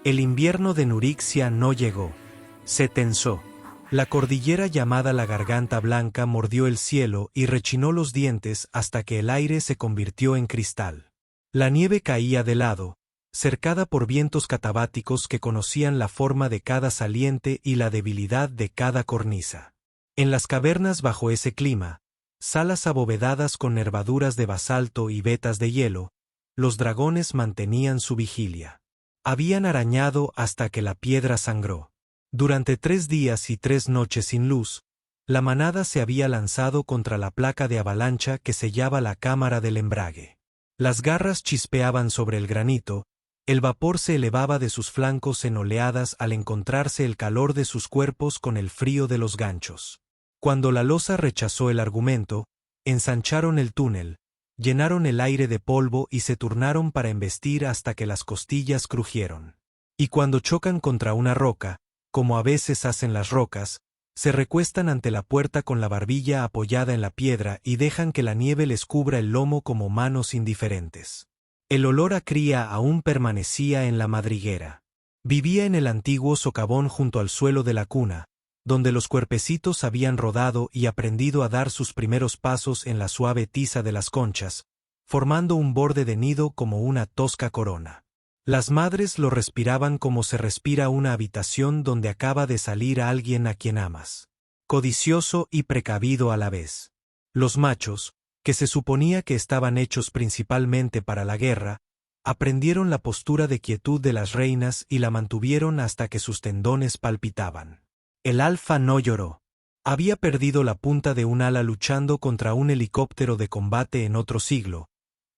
El invierno de Nurixia no llegó. Se tensó. La cordillera llamada la Garganta Blanca mordió el cielo y rechinó los dientes hasta que el aire se convirtió en cristal. La nieve caía de lado, cercada por vientos catabáticos que conocían la forma de cada saliente y la debilidad de cada cornisa. En las cavernas bajo ese clima, salas abovedadas con nervaduras de basalto y vetas de hielo, los dragones mantenían su vigilia. Habían arañado hasta que la piedra sangró. Durante 3 días y 3 noches sin luz, la manada se había lanzado contra la placa de avalancha que sellaba la cámara del embrague. Las garras chispeaban sobre el granito, el vapor se elevaba de sus flancos en oleadas al encontrarse el calor de sus cuerpos con el frío de los ganchos. Cuando la losa rechazó el argumento, ensancharon el túnel, llenaron el aire de polvo y se turnaron para embestir hasta que las costillas crujieron. Y cuando chocan contra una roca, como a veces hacen las rocas, se recuestan ante la puerta con la barbilla apoyada en la piedra y dejan que la nieve les cubra el lomo como manos indiferentes. El olor a cría aún permanecía en la madriguera. Vivía en el antiguo socavón junto al suelo de la cuna, donde los cuerpecitos habían rodado y aprendido a dar sus primeros pasos en la suave tiza de las conchas, formando un borde de nido como una tosca corona. Las madres lo respiraban como se respira una habitación donde acaba de salir a alguien a quien amas. Codicioso y precavido a la vez. Los machos, que se suponía que estaban hechos principalmente para la guerra, aprendieron la postura de quietud de las reinas y la mantuvieron hasta que sus tendones palpitaban. El alfa no lloró. Había perdido la punta de un ala luchando contra un helicóptero de combate en otro siglo,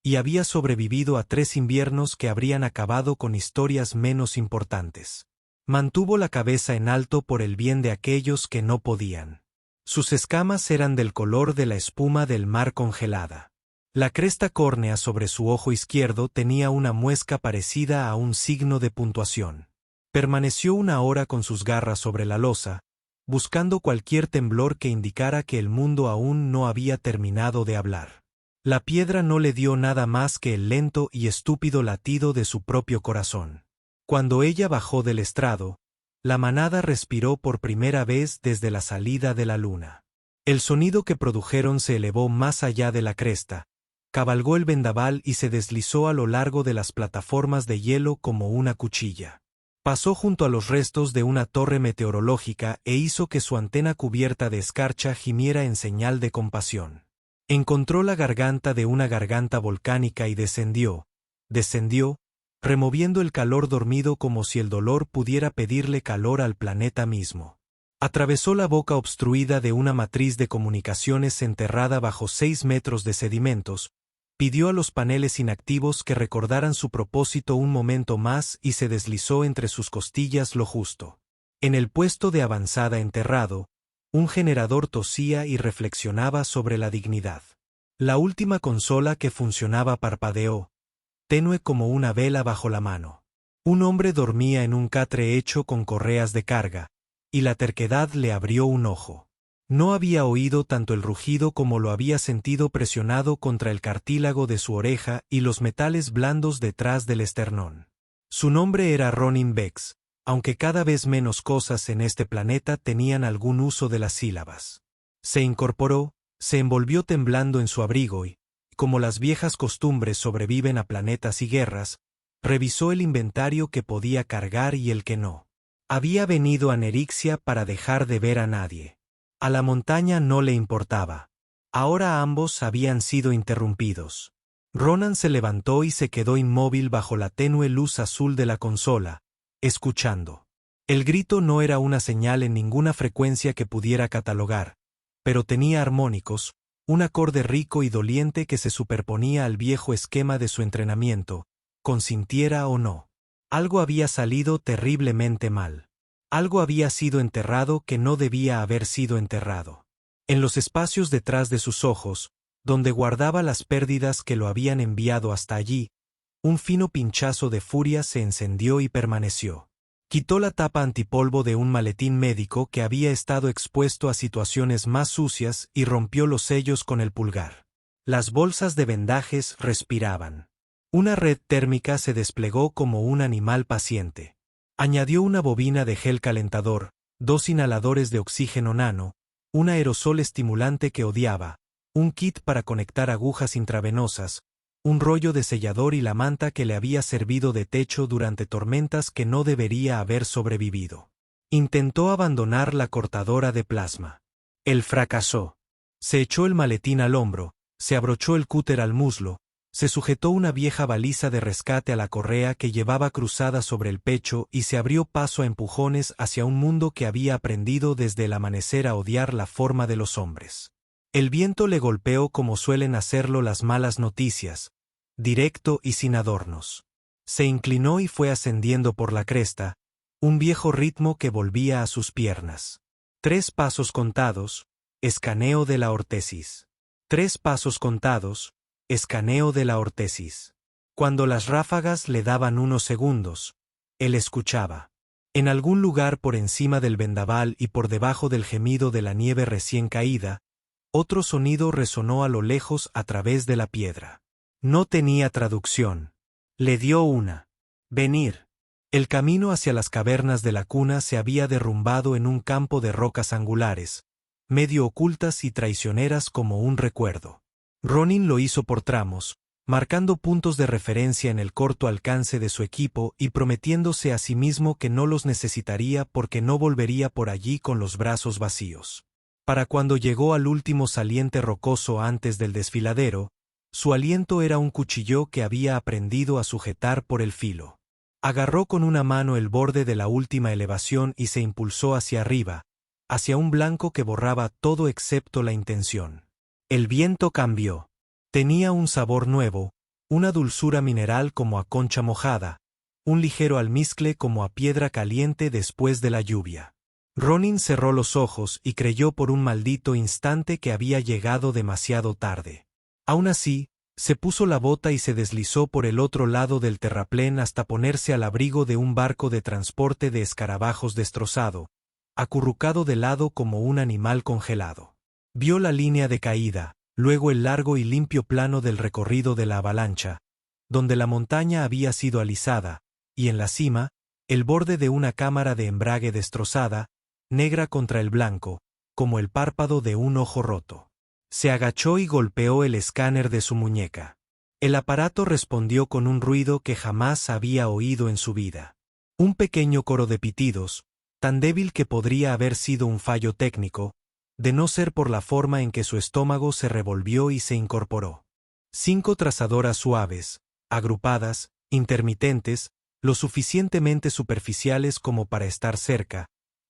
y había sobrevivido a 3 inviernos que habrían acabado con historias menos importantes. Mantuvo la cabeza en alto por el bien de aquellos que no podían. Sus escamas eran del color de la espuma del mar congelada. La cresta córnea sobre su ojo izquierdo tenía una muesca parecida a un signo de puntuación. Permaneció 1 hora con sus garras sobre la losa, buscando cualquier temblor que indicara que el mundo aún no había terminado de hablar. La piedra no le dio nada más que el lento y estúpido latido de su propio corazón. Cuando ella bajó del estrado, la manada respiró por primera vez desde la salida de la luna. El sonido que produjeron se elevó más allá de la cresta, cabalgó el vendaval y se deslizó a lo largo de las plataformas de hielo como una cuchilla. Pasó junto a los restos de una torre meteorológica e hizo que su antena cubierta de escarcha gimiera en señal de compasión. Encontró la garganta de una garganta volcánica y descendió, removiendo el calor dormido como si el dolor pudiera pedirle calor al planeta mismo. Atravesó la boca obstruida de una matriz de comunicaciones enterrada bajo 6 metros de sedimentos, pidió a los paneles inactivos que recordaran su propósito un momento más y se deslizó entre sus costillas lo justo. En el puesto de avanzada enterrado, un generador tosía y reflexionaba sobre la dignidad. La última consola que funcionaba parpadeó, tenue como una vela bajo la mano. Un hombre dormía en un catre hecho con correas de carga, y la terquedad le abrió un ojo. No había oído tanto el rugido como lo había sentido presionado contra el cartílago de su oreja y los metales blandos detrás del esternón. Su nombre era Ronin Bex, aunque cada vez menos cosas en este planeta tenían algún uso de las sílabas. Se incorporó, se envolvió temblando en su abrigo y, como las viejas costumbres sobreviven a planetas y guerras, revisó el inventario que podía cargar y el que no. Había venido a Nerixia para dejar de ver a nadie. A la montaña no le importaba. Ahora ambos habían sido interrumpidos. Ronan se levantó y se quedó inmóvil bajo la tenue luz azul de la consola, escuchando. El grito no era una señal en ninguna frecuencia que pudiera catalogar, pero tenía armónicos, un acorde rico y doliente que se superponía al viejo esquema de su entrenamiento, consintiera o no. Algo había salido terriblemente mal. Algo había sido enterrado que no debía haber sido enterrado. En los espacios detrás de sus ojos, donde guardaba las pérdidas que lo habían enviado hasta allí, un fino pinchazo de furia se encendió y permaneció. Quitó la tapa antipolvo de un maletín médico que había estado expuesto a situaciones más sucias y rompió los sellos con el pulgar. Las bolsas de vendajes respiraban. Una red térmica se desplegó como un animal paciente. Añadió una bobina de gel calentador, 2 inhaladores de oxígeno nano, un aerosol estimulante que odiaba, un kit para conectar agujas intravenosas, un rollo de sellador y la manta que le había servido de techo durante tormentas que no debería haber sobrevivido. Intentó abandonar la cortadora de plasma. Él fracasó. Se echó el maletín al hombro, se abrochó el cúter al muslo, se sujetó una vieja baliza de rescate a la correa que llevaba cruzada sobre el pecho y se abrió paso a empujones hacia un mundo que había aprendido desde el amanecer a odiar la forma de los hombres. El viento le golpeó como suelen hacerlo las malas noticias, directo y sin adornos. Se inclinó y fue ascendiendo por la cresta, un viejo ritmo que volvía a sus piernas. 3 pasos contados, escaneo de la ortesis. 3 pasos contados, escaneo de la ortesis. Cuando las ráfagas le daban unos segundos, él escuchaba. En algún lugar por encima del vendaval y por debajo del gemido de la nieve recién caída, otro sonido resonó a lo lejos a través de la piedra. No tenía traducción. Le dio una. Venir. El camino hacia las cavernas de la cuna se había derrumbado en un campo de rocas angulares, medio ocultas y traicioneras como un recuerdo. Ronin lo hizo por tramos, marcando puntos de referencia en el corto alcance de su equipo y prometiéndose a sí mismo que no los necesitaría porque no volvería por allí con los brazos vacíos. Para cuando llegó al último saliente rocoso antes del desfiladero, su aliento era un cuchillo que había aprendido a sujetar por el filo. Agarró con una mano el borde de la última elevación y se impulsó hacia arriba, hacia un blanco que borraba todo excepto la intención. El viento cambió. Tenía un sabor nuevo, una dulzura mineral como a concha mojada, un ligero almizcle como a piedra caliente después de la lluvia. Ronin cerró los ojos y creyó por un maldito instante que había llegado demasiado tarde. Aún así, se puso la bota y se deslizó por el otro lado del terraplén hasta ponerse al abrigo de un barco de transporte de escarabajos destrozado, acurrucado de lado como un animal congelado. Vio la línea de caída, luego el largo y limpio plano del recorrido de la avalancha, donde la montaña había sido alisada, y en la cima, el borde de una cámara de embrague destrozada, negra contra el blanco, como el párpado de un ojo roto. Se agachó y golpeó el escáner de su muñeca. El aparato respondió con un ruido que jamás había oído en su vida. Un pequeño coro de pitidos, tan débil que podría haber sido un fallo técnico, de no ser por la forma en que su estómago se revolvió y se incorporó. 5 trazadoras suaves, agrupadas, intermitentes, lo suficientemente superficiales como para estar cerca,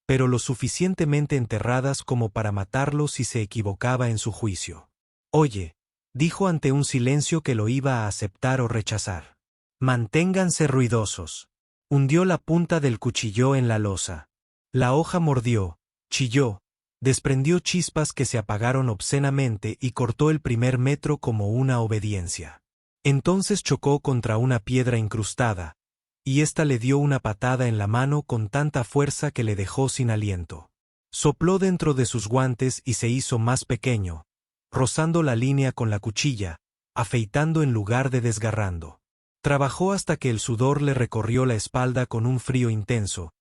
pero lo suficientemente enterradas como para matarlo si se equivocaba en su juicio. Oye, dijo ante un silencio que lo iba a aceptar o rechazar. Manténganse ruidosos. Hundió la punta del cuchillo en la losa. La hoja mordió, chilló, desprendió chispas que se apagaron obscenamente y cortó el primer metro como una obediencia. Entonces chocó contra una piedra incrustada, y ésta le dio una patada en la mano con tanta fuerza que le dejó sin aliento. Sopló dentro de sus guantes y se hizo más pequeño, rozando la línea con la cuchilla, afeitando en lugar de desgarrando. Trabajó hasta que el sudor le recorrió la espalda con un frío intenso,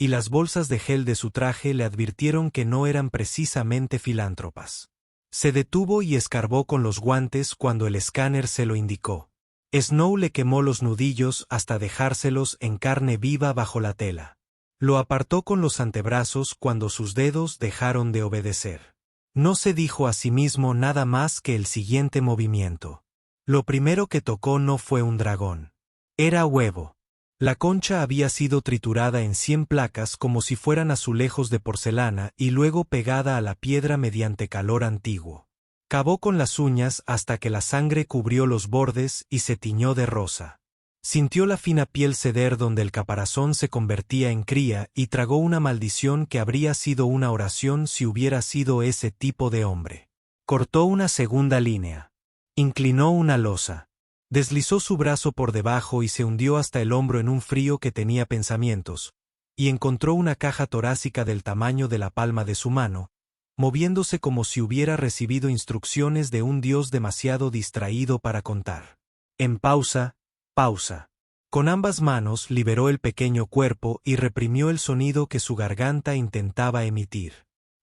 y las bolsas de gel de su traje le advirtieron que no eran precisamente filántropas. Se detuvo y escarbó con los guantes cuando el escáner se lo indicó. Snow le quemó los nudillos hasta dejárselos en carne viva bajo la tela. Lo apartó con los antebrazos cuando sus dedos dejaron de obedecer. No se dijo a sí mismo nada más que el siguiente movimiento. Lo primero que tocó no fue un dragón. Era huevo. La concha había sido triturada en 100 placas como si fueran azulejos de porcelana y luego pegada a la piedra mediante calor antiguo. Cavó con las uñas hasta que la sangre cubrió los bordes y se tiñó de rosa. Sintió la fina piel ceder donde el caparazón se convertía en cría y tragó una maldición que habría sido una oración si hubiera sido ese tipo de hombre. Cortó una segunda línea. Inclinó una losa. Deslizó su brazo por debajo y se hundió hasta el hombro en un frío que tenía pensamientos, y encontró una caja torácica del tamaño de la palma de su mano, moviéndose como si hubiera recibido instrucciones de un dios demasiado distraído para contar. En pausa, pausa. Con ambas manos liberó el pequeño cuerpo y reprimió el sonido que su garganta intentaba emitir.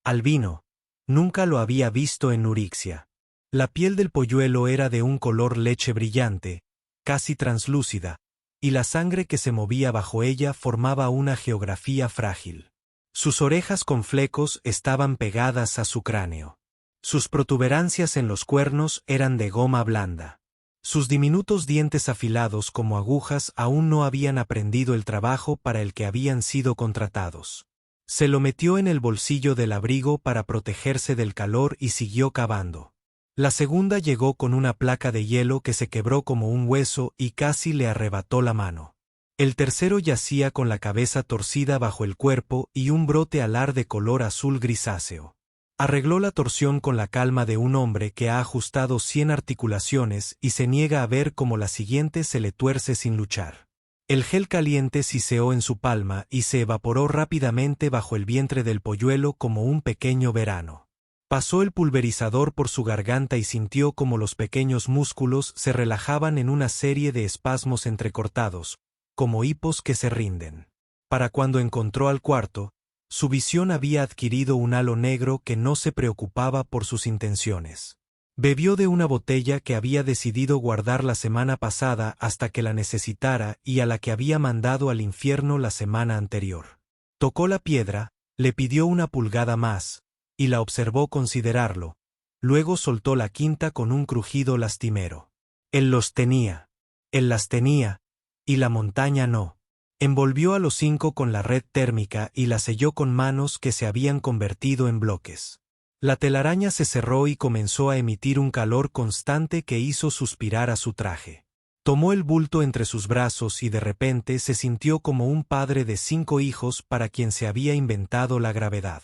Albino. Nunca lo había visto en Nurixia. La piel del polluelo era de un color leche brillante, casi translúcida, y la sangre que se movía bajo ella formaba una geografía frágil. Sus orejas con flecos estaban pegadas a su cráneo. Sus protuberancias en los cuernos eran de goma blanda. Sus diminutos dientes afilados como agujas aún no habían aprendido el trabajo para el que habían sido contratados. Se lo metió en el bolsillo del abrigo para protegerse del calor y siguió cavando. La segunda llegó con una placa de hielo que se quebró como un hueso y casi le arrebató la mano. El tercero yacía con la cabeza torcida bajo el cuerpo y un brote alar de color azul grisáceo. Arregló la torsión con la calma de un hombre que ha ajustado 100 articulaciones y se niega a ver cómo la siguiente se le tuerce sin luchar. El gel caliente siseó en su palma y se evaporó rápidamente bajo el vientre del polluelo como un pequeño verano. Pasó el pulverizador por su garganta y sintió como los pequeños músculos se relajaban en una serie de espasmos entrecortados, como hipos que se rinden. Para cuando encontró al cuarto, su visión había adquirido un halo negro que no se preocupaba por sus intenciones. Bebió de una botella que había decidido guardar la semana pasada hasta que la necesitara y a la que había mandado al infierno la semana anterior. Tocó la piedra, le pidió una pulgada más, y la observó considerarlo. Luego soltó la quinta con un crujido lastimero. Él los tenía. Él las tenía, y la montaña no. Envolvió a los 5 con la red térmica y la selló con manos que se habían convertido en bloques. La telaraña se cerró y comenzó a emitir un calor constante que hizo suspirar a su traje. Tomó el bulto entre sus brazos y de repente se sintió como un padre de 5 hijos para quien se había inventado la gravedad.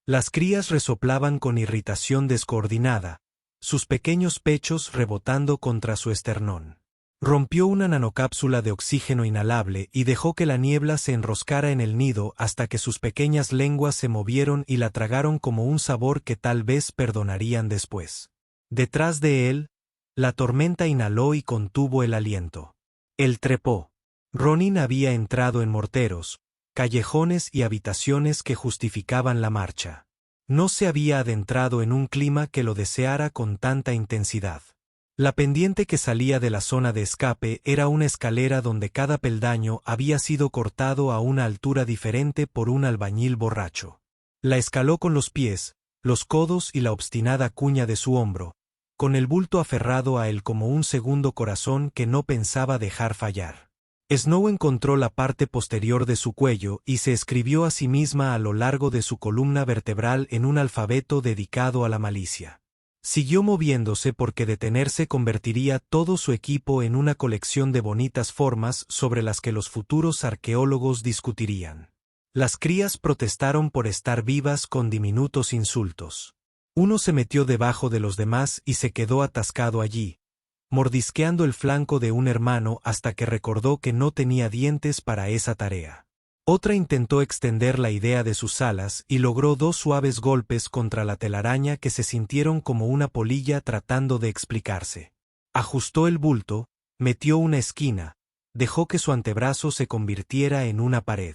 Las crías resoplaban con irritación descoordinada, sus pequeños pechos rebotando contra su esternón. Rompió una nanocápsula de oxígeno inhalable y dejó que la niebla se enroscara en el nido hasta que sus pequeñas lenguas se movieron y la tragaron como un sabor que tal vez perdonarían después. Detrás de él, la tormenta inhaló y contuvo el aliento. Él trepó. Ronin había entrado en morteros, callejones y habitaciones que justificaban la marcha. No se había adentrado en un clima que lo deseara con tanta intensidad. La pendiente que salía de la zona de escape era una escalera donde cada peldaño había sido cortado a una altura diferente por un albañil borracho. La escaló con los pies, los codos y la obstinada cuña de su hombro, con el bulto aferrado a él como un segundo corazón que no pensaba dejar fallar. Snow encontró la parte posterior de su cuello y se escribió a sí misma a lo largo de su columna vertebral en un alfabeto dedicado a la malicia. Siguió moviéndose porque detenerse convertiría todo su equipo en una colección de bonitas formas sobre las que los futuros arqueólogos discutirían. Las crías protestaron por estar vivas con diminutos insultos. Uno se metió debajo de los demás y se quedó atascado allí, mordisqueando el flanco de un hermano hasta que recordó que no tenía dientes para esa tarea. Otra intentó extender la idea de sus alas y logró 2 suaves golpes contra la telaraña que se sintieron como una polilla tratando de explicarse. Ajustó el bulto, metió una esquina, dejó que su antebrazo se convirtiera en una pared.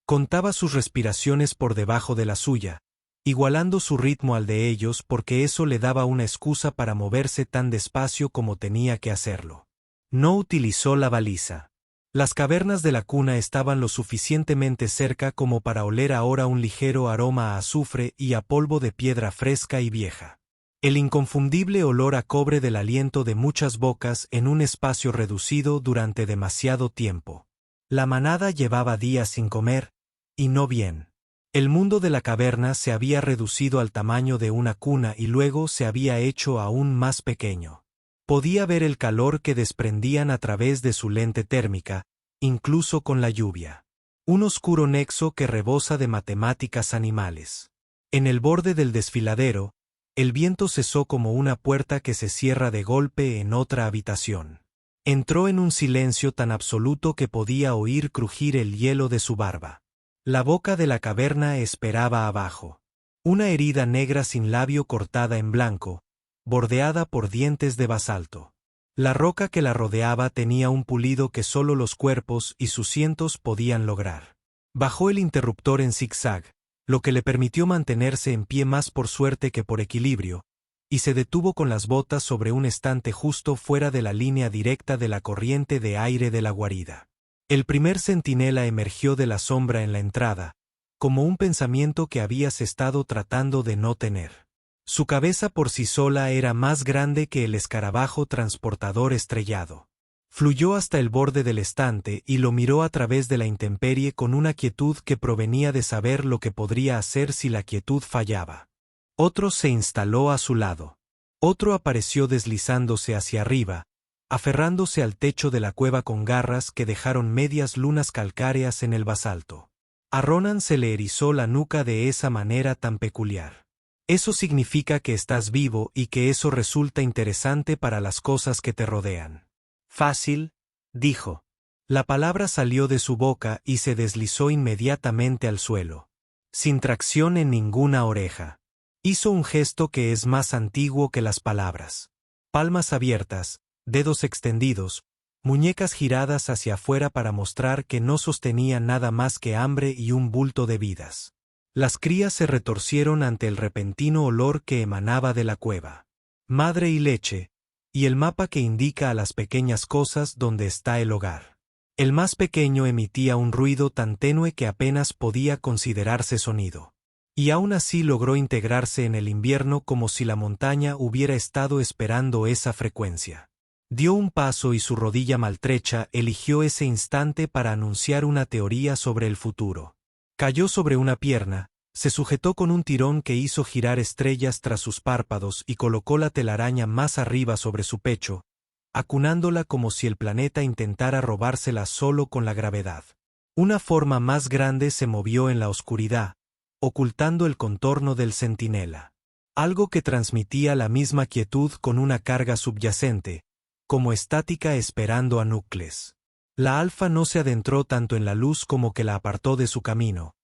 Contaba sus respiraciones por debajo de la suya, igualando su ritmo al de ellos porque eso le daba una excusa para moverse tan despacio como tenía que hacerlo. No utilizó la baliza. Las cavernas de la cuna estaban lo suficientemente cerca como para oler ahora un ligero aroma a azufre y a polvo de piedra fresca y vieja. El inconfundible olor a cobre del aliento de muchas bocas en un espacio reducido durante demasiado tiempo. La manada llevaba días sin comer, y no bien. El mundo de la caverna se había reducido al tamaño de una cuna y luego se había hecho aún más pequeño. Podía ver el calor que desprendían a través de su lente térmica, incluso con la lluvia. Un oscuro nexo que rebosa de matemáticas animales. En el borde del desfiladero, el viento cesó como una puerta que se cierra de golpe en otra habitación. Entró en un silencio tan absoluto que podía oír crujir el hielo de su barba. La boca de la caverna esperaba abajo. Una herida negra sin labio cortada en blanco, bordeada por dientes de basalto. La roca que la rodeaba tenía un pulido que solo los cuerpos y sus cientos podían lograr. Bajó el interruptor en zigzag, lo que le permitió mantenerse en pie más por suerte que por equilibrio, y se detuvo con las botas sobre un estante justo fuera de la línea directa de la corriente de aire de la guarida. El primer centinela emergió de la sombra en la entrada, como un pensamiento que habías estado tratando de no tener. Su cabeza por sí sola era más grande que el escarabajo transportador estrellado. Fluyó hasta el borde del estante y lo miró a través de la intemperie con una quietud que provenía de saber lo que podría hacer si la quietud fallaba. Otro se instaló a su lado. Otro apareció deslizándose hacia arriba, aferrándose al techo de la cueva con garras que dejaron medias lunas calcáreas en el basalto. A Ronan se le erizó la nuca de esa manera tan peculiar. Eso significa que estás vivo y que eso resulta interesante para las cosas que te rodean. Fácil, dijo. La palabra salió de su boca y se deslizó inmediatamente al suelo. Sin tracción en ninguna oreja. Hizo un gesto que es más antiguo que las palabras. Palmas abiertas, dedos extendidos, muñecas giradas hacia afuera para mostrar que no sostenía nada más que hambre y un bulto de vidas. Las crías se retorcieron ante el repentino olor que emanaba de la cueva. Madre y leche, y el mapa que indica a las pequeñas cosas donde está el hogar. El más pequeño emitía un ruido tan tenue que apenas podía considerarse sonido. Y aún así logró integrarse en el invierno como si la montaña hubiera estado esperando esa frecuencia. Dio un paso y su rodilla maltrecha eligió ese instante para anunciar una teoría sobre el futuro. Cayó sobre una pierna, se sujetó con un tirón que hizo girar estrellas tras sus párpados y colocó la telaraña más arriba sobre su pecho, acunándola como si el planeta intentara robársela solo con la gravedad. Una forma más grande se movió en la oscuridad, ocultando el contorno del centinela. Algo que transmitía la misma quietud con una carga subyacente, como estática esperando a Nucles. La alfa no se adentró tanto en la luz como que la apartó de su camino.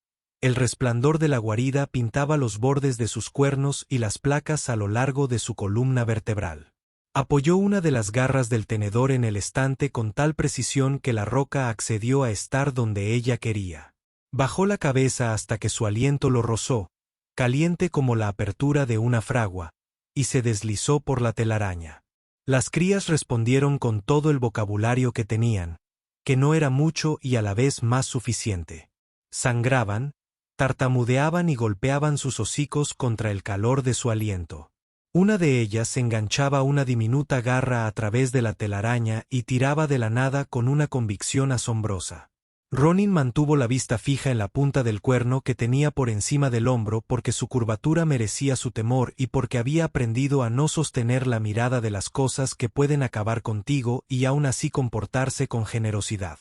El resplandor de la guarida pintaba los bordes de sus cuernos y las placas a lo largo de su columna vertebral. Apoyó una de las garras del tenedor en el estante con tal precisión que la roca accedió a estar donde ella quería. Bajó la cabeza hasta que su aliento lo rozó, caliente como la apertura de una fragua, y se deslizó por la telaraña. Las crías respondieron con todo el vocabulario que tenían, que no era mucho y a la vez más suficiente. Sangraban, tartamudeaban y golpeaban sus hocicos contra el calor de su aliento. Una de ellas enganchaba una diminuta garra a través de la telaraña y tiraba de la nada con una convicción asombrosa. Ronin mantuvo la vista fija en la punta del cuerno que tenía por encima del hombro porque su curvatura merecía su temor y porque había aprendido a no sostener la mirada de las cosas que pueden acabar contigo y aún así comportarse con generosidad.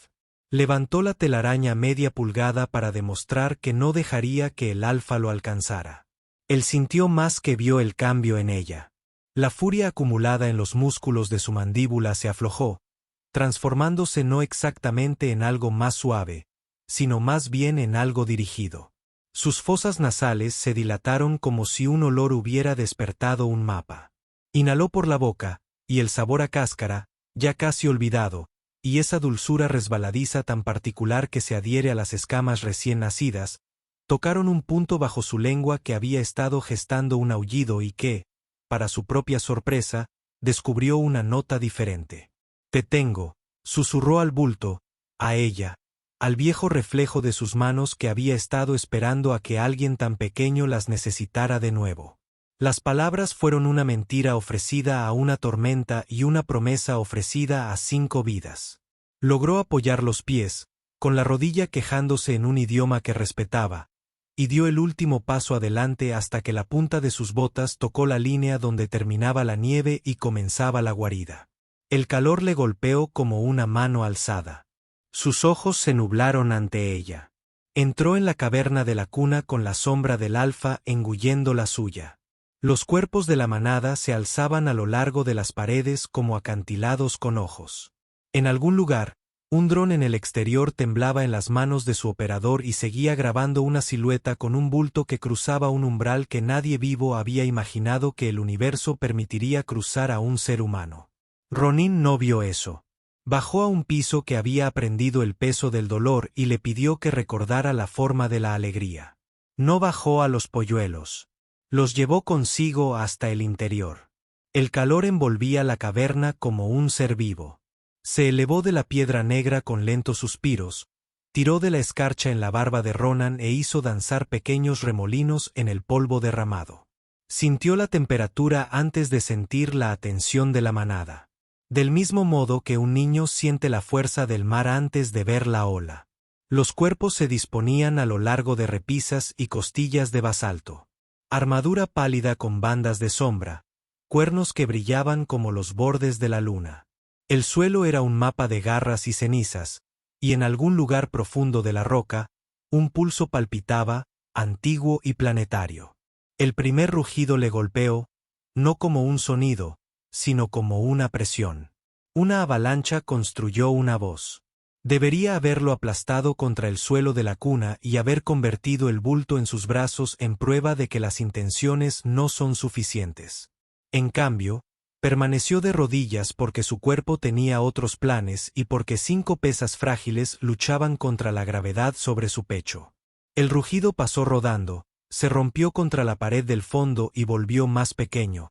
Levantó la telaraña media pulgada para demostrar que no dejaría que el alfa lo alcanzara. Él sintió más que vio el cambio en ella. La furia acumulada en los músculos de su mandíbula se aflojó, transformándose no exactamente en algo más suave, sino más bien en algo dirigido. Sus fosas nasales se dilataron como si un olor hubiera despertado un mapa. Inhaló por la boca, y el sabor a cáscara, ya casi olvidado, y esa dulzura resbaladiza tan particular que se adhiere a las escamas recién nacidas, tocaron un punto bajo su lengua que había estado gestando un aullido y que, para su propia sorpresa, descubrió una nota diferente. «Te tengo», susurró al bulto, a ella, al viejo reflejo de sus manos que había estado esperando a que alguien tan pequeño las necesitara de nuevo. Las palabras fueron una mentira ofrecida a una tormenta y una promesa ofrecida a 5 vidas. Logró apoyar los pies, con la rodilla quejándose en un idioma que respetaba, y dio el último paso adelante hasta que la punta de sus botas tocó la línea donde terminaba la nieve y comenzaba la guarida. El calor le golpeó como una mano alzada. Sus ojos se nublaron ante ella. Entró en la caverna de la cuna con la sombra del alfa engullendo la suya. Los cuerpos de la manada se alzaban a lo largo de las paredes como acantilados con ojos. En algún lugar, un dron en el exterior temblaba en las manos de su operador y seguía grabando una silueta con un bulto que cruzaba un umbral que nadie vivo había imaginado que el universo permitiría cruzar a un ser humano. Ronin no vio eso. Bajó a un piso que había aprendido el peso del dolor y le pidió que recordara la forma de la alegría. No bajó a los polluelos. Los llevó consigo hasta el interior. El calor envolvía la caverna como un ser vivo. Se elevó de la piedra negra con lentos suspiros, tiró de la escarcha en la barba de Ronan e hizo danzar pequeños remolinos en el polvo derramado. Sintió la temperatura antes de sentir la atención de la manada. Del mismo modo que un niño siente la fuerza del mar antes de ver la ola. Los cuerpos se disponían a lo largo de repisas y costillas de basalto. Armadura pálida con bandas de sombra, cuernos que brillaban como los bordes de la luna. El suelo era un mapa de garras y cenizas, y en algún lugar profundo de la roca, un pulso palpitaba, antiguo y planetario. El primer rugido le golpeó, no como un sonido, sino como una presión. Una avalancha construyó una voz. Debería haberlo aplastado contra el suelo de la cuna y haber convertido el bulto en sus brazos en prueba de que las intenciones no son suficientes. En cambio, permaneció de rodillas porque su cuerpo tenía otros planes y porque 5 pesas frágiles luchaban contra la gravedad sobre su pecho. El rugido pasó rodando, se rompió contra la pared del fondo y volvió más pequeño,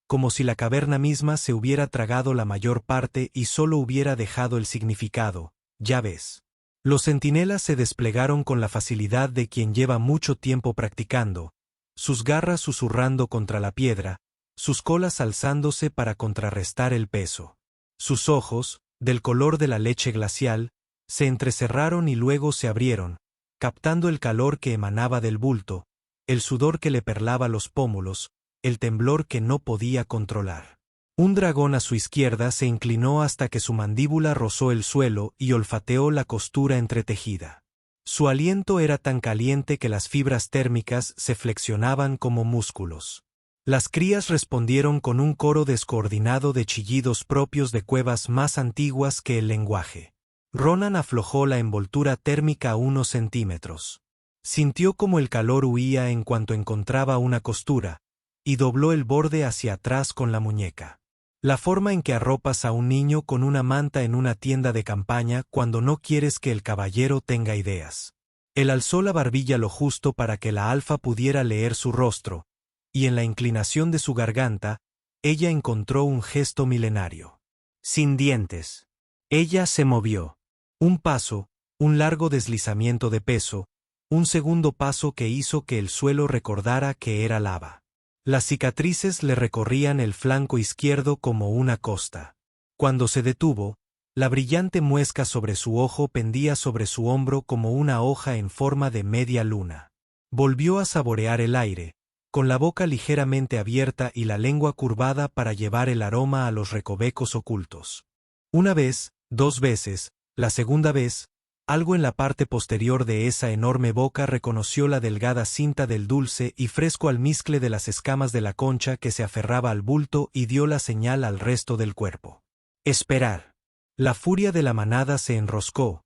como si la caverna misma se hubiera tragado la mayor parte y solo hubiera dejado el significado. Ya ves. Los centinelas se desplegaron con la facilidad de quien lleva mucho tiempo practicando, sus garras susurrando contra la piedra, sus colas alzándose para contrarrestar el peso. Sus ojos, del color de la leche glacial, se entrecerraron y luego se abrieron, captando el calor que emanaba del bulto, el sudor que le perlaba los pómulos, el temblor que no podía controlar. Un dragón a su izquierda se inclinó hasta que su mandíbula rozó el suelo y olfateó la costura entretejida. Su aliento era tan caliente que las fibras térmicas se flexionaban como músculos. Las crías respondieron con un coro descoordinado de chillidos propios de cuevas más antiguas que el lenguaje. Ronan aflojó la envoltura térmica a unos centímetros. Sintió como el calor huía en cuanto encontraba una costura, y dobló el borde hacia atrás con la muñeca. La forma en que arropas a un niño con una manta en una tienda de campaña cuando no quieres que el caballero tenga ideas. Él alzó la barbilla lo justo para que la alfa pudiera leer su rostro, y en la inclinación de su garganta, ella encontró un gesto milenario. Sin dientes. Ella se movió. Un paso, un largo deslizamiento de peso, un segundo paso que hizo que el suelo recordara que era lava. Las cicatrices le recorrían el flanco izquierdo como una costa. Cuando se detuvo, la brillante muesca sobre su ojo pendía sobre su hombro como una hoja en forma de media luna. Volvió a saborear el aire, con la boca ligeramente abierta y la lengua curvada para llevar el aroma a los recovecos ocultos. Una vez, 2 veces, la segunda vez, algo en la parte posterior de esa enorme boca reconoció la delgada cinta del dulce y fresco almizcle de las escamas de la concha que se aferraba al bulto y dio la señal al resto del cuerpo. Esperar. La furia de la manada se enroscó,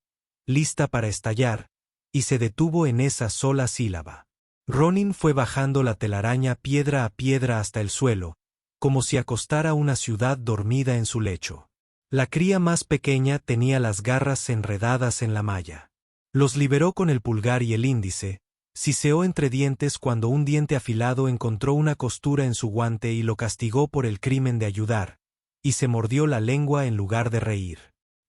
lista para estallar, y se detuvo en esa sola sílaba. Ronin fue bajando la telaraña piedra a piedra hasta el suelo, como si acostara una ciudad dormida en su lecho. La cría más pequeña tenía las garras enredadas en la malla. Los liberó con el pulgar y el índice, siseó entre dientes cuando un diente afilado encontró una costura en su guante y lo castigó por el crimen de ayudar, y se mordió la lengua en lugar de reír.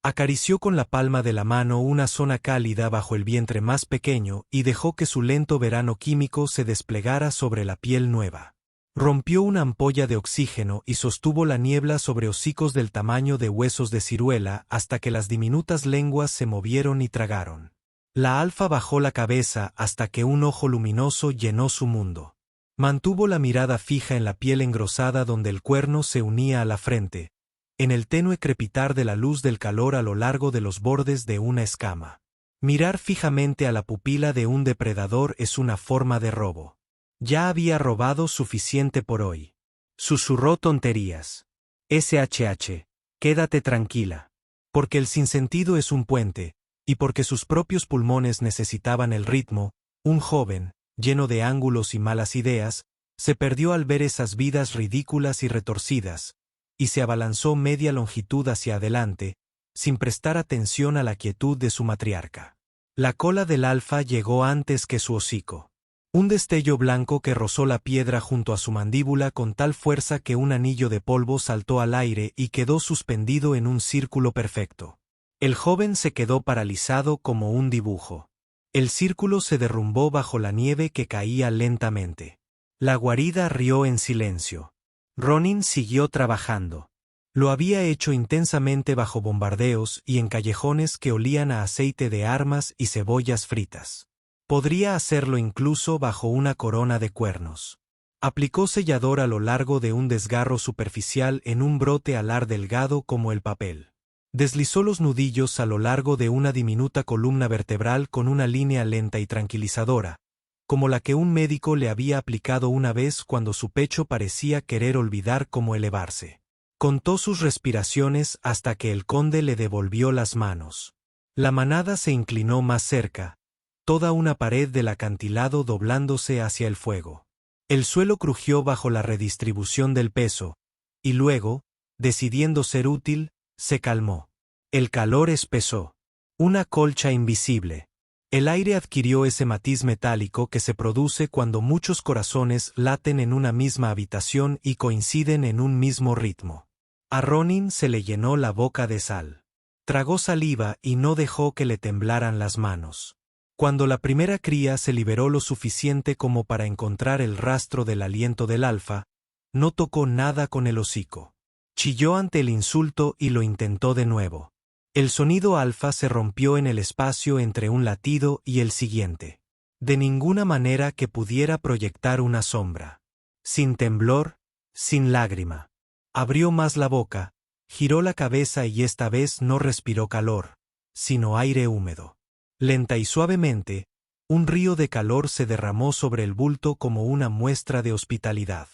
Acarició con la palma de la mano una zona cálida bajo el vientre más pequeño y dejó que su lento verano químico se desplegara sobre la piel nueva. Rompió una ampolla de oxígeno y sostuvo la niebla sobre hocicos del tamaño de huesos de ciruela hasta que las diminutas lenguas se movieron y tragaron. La alfa bajó la cabeza hasta que un ojo luminoso llenó su mundo. Mantuvo la mirada fija en la piel engrosada donde el cuerno se unía a la frente, en el tenue crepitar de la luz del calor a lo largo de los bordes de una escama. Mirar fijamente a la pupila de un depredador es una forma de robo. Ya había robado suficiente por hoy. Susurró tonterías. SHH, quédate tranquila. Porque el sinsentido es un puente, y porque sus propios pulmones necesitaban el ritmo, un joven, lleno de ángulos y malas ideas, se perdió al ver esas vidas ridículas y retorcidas, y se abalanzó media longitud hacia adelante, sin prestar atención a la quietud de su matriarca. La cola del alfa llegó antes que su hocico. Un destello blanco que rozó la piedra junto a su mandíbula con tal fuerza que un anillo de polvo saltó al aire y quedó suspendido en un círculo perfecto. El joven se quedó paralizado como un dibujo. El círculo se derrumbó bajo la nieve que caía lentamente. La guarida rió en silencio. Ronin siguió trabajando. Lo había hecho intensamente bajo bombardeos y en callejones que olían a aceite de armas y cebollas fritas. Podría hacerlo incluso bajo una corona de cuernos. Aplicó sellador a lo largo de un desgarro superficial en un brote alar delgado como el papel. Deslizó los nudillos a lo largo de una diminuta columna vertebral con una línea lenta y tranquilizadora, como la que un médico le había aplicado una vez cuando su pecho parecía querer olvidar cómo elevarse. Contó sus respiraciones hasta que el conde le devolvió las manos. La manada se inclinó más cerca, toda una pared del acantilado doblándose hacia el fuego. El suelo crujió bajo la redistribución del peso, y luego, decidiendo ser útil, se calmó. El calor espesó. Una colcha invisible. El aire adquirió ese matiz metálico que se produce cuando muchos corazones laten en una misma habitación y coinciden en un mismo ritmo. A Ronin se le llenó la boca de sal. Tragó saliva y no dejó que le temblaran las manos. Cuando la primera cría se liberó lo suficiente como para encontrar el rastro del aliento del alfa, no tocó nada con el hocico. Chilló ante el insulto y lo intentó de nuevo. El sonido alfa se rompió en el espacio entre un latido y el siguiente. De ninguna manera que pudiera proyectar una sombra. Sin temblor, sin lágrima. Abrió más la boca, giró la cabeza y esta vez no respiró calor, sino aire húmedo. Lenta y suavemente, un río de calor se derramó sobre el bulto como una muestra de hospitalidad.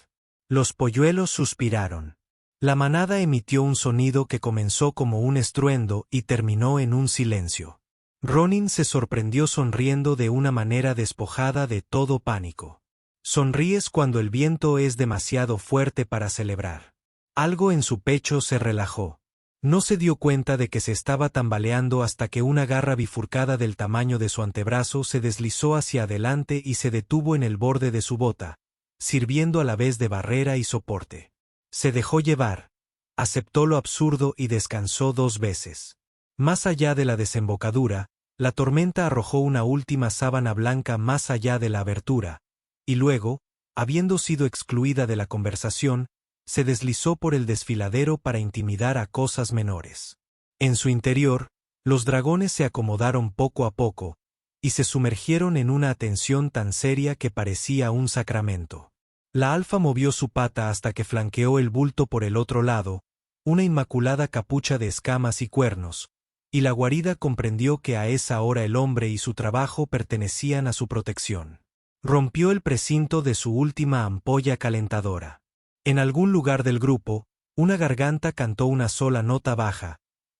Los polluelos suspiraron. La manada emitió un sonido que comenzó como un estruendo y terminó en un silencio. Ronin se sorprendió sonriendo de una manera despojada de todo pánico. Sonríes cuando el viento es demasiado fuerte para celebrar. Algo en su pecho se relajó. No se dio cuenta de que se estaba tambaleando hasta que una garra bifurcada del tamaño de su antebrazo se deslizó hacia adelante y se detuvo en el borde de su bota, sirviendo a la vez de barrera y soporte. Se dejó llevar, aceptó lo absurdo y descansó 2 veces. Más allá de la desembocadura, la tormenta arrojó una última sábana blanca más allá de la abertura, y luego, habiendo sido excluida de la conversación, se deslizó por el desfiladero para intimidar a cosas menores. En su interior, los dragones se acomodaron poco a poco, y se sumergieron en una atención tan seria que parecía un sacramento. La alfa movió su pata hasta que flanqueó el bulto por el otro lado, una inmaculada capucha de escamas y cuernos, y la guarida comprendió que a esa hora el hombre y su trabajo pertenecían a su protección. Rompió el precinto de su última ampolla calentadora. En algún lugar del grupo, una garganta cantó una sola nota baja,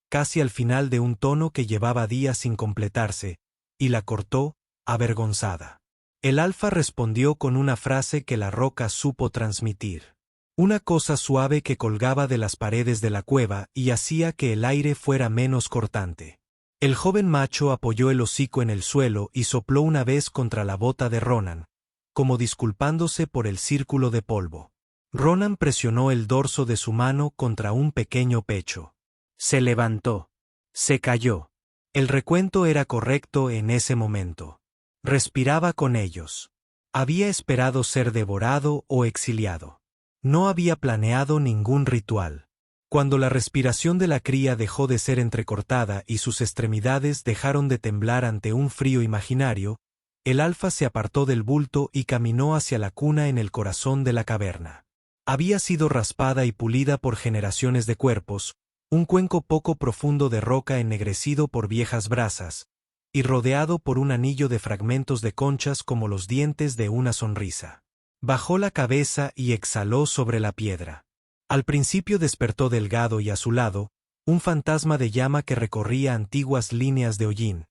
casi al final de un tono que llevaba días sin completarse, y la cortó, avergonzada. El alfa respondió con una frase que la roca supo transmitir. Una cosa suave que colgaba de las paredes de la cueva y hacía que el aire fuera menos cortante. El joven macho apoyó el hocico en el suelo y sopló una vez contra la bota de Ronan, como disculpándose por el círculo de polvo. Ronan presionó el dorso de su mano contra un pequeño pecho. Se levantó. Se cayó. El recuento era correcto en ese momento. Respiraba con ellos. Había esperado ser devorado o exiliado. No había planeado ningún ritual. Cuando la respiración de la cría dejó de ser entrecortada y sus extremidades dejaron de temblar ante un frío imaginario, el alfa se apartó del bulto y caminó hacia la cuna en el corazón de la caverna. Había sido raspada y pulida por generaciones de cuerpos, un cuenco poco profundo de roca ennegrecido por viejas brasas, y rodeado por un anillo de fragmentos de conchas como los dientes de una sonrisa. Bajó la cabeza y exhaló sobre la piedra. Al principio despertó delgado y azulado, un fantasma de llama que recorría antiguas líneas de hollín,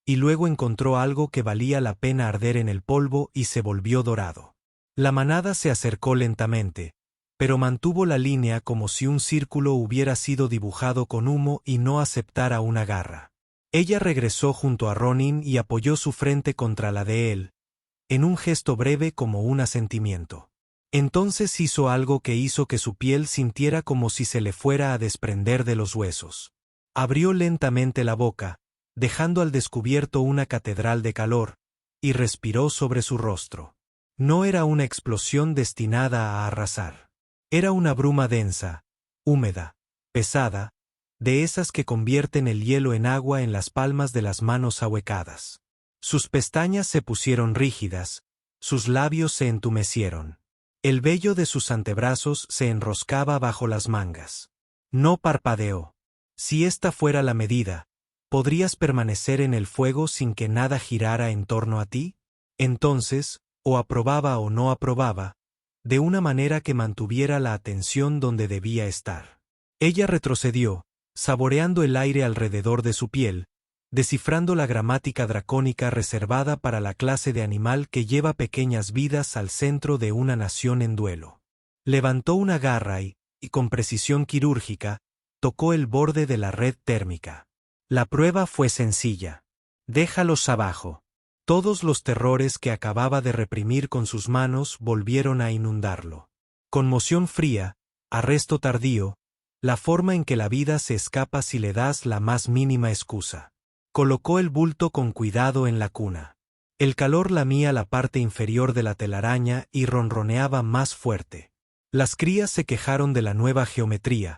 y luego encontró algo que valía la pena arder en el polvo y se volvió dorado. La manada se acercó lentamente, pero mantuvo la línea como si un círculo hubiera sido dibujado con humo y no aceptara una garra. Ella regresó junto a Ronin y apoyó su frente contra la de él, en un gesto breve como un asentimiento. Entonces hizo algo que hizo que su piel sintiera como si se le fuera a desprender de los huesos. Abrió lentamente la boca, dejando al descubierto una catedral de calor, y respiró sobre su rostro. No era una explosión destinada a arrasar. Era una bruma densa, húmeda, pesada, de esas que convierten el hielo en agua en las palmas de las manos ahuecadas. Sus pestañas se pusieron rígidas, sus labios se entumecieron. El vello de sus antebrazos se enroscaba bajo las mangas. No parpadeó. Si esta fuera la medida, ¿podrías permanecer en el fuego sin que nada girara en torno a ti? Entonces, o aprobaba o no aprobaba, de una manera que mantuviera la atención donde debía estar. Ella retrocedió, saboreando el aire alrededor de su piel, descifrando la gramática dracónica reservada para la clase de animal que lleva pequeñas vidas al centro de una nación en duelo. Levantó una garra y, con precisión quirúrgica, tocó el borde de la red térmica. La prueba fue sencilla. Déjalos abajo. Todos los terrores que acababa de reprimir con sus manos volvieron a inundarlo. Conmoción fría, arresto tardío, la forma en que la vida se escapa si le das la más mínima excusa. Colocó el bulto con cuidado en la cuna. El calor lamía la parte inferior de la telaraña y ronroneaba más fuerte. Las crías se quejaron de la nueva geometría,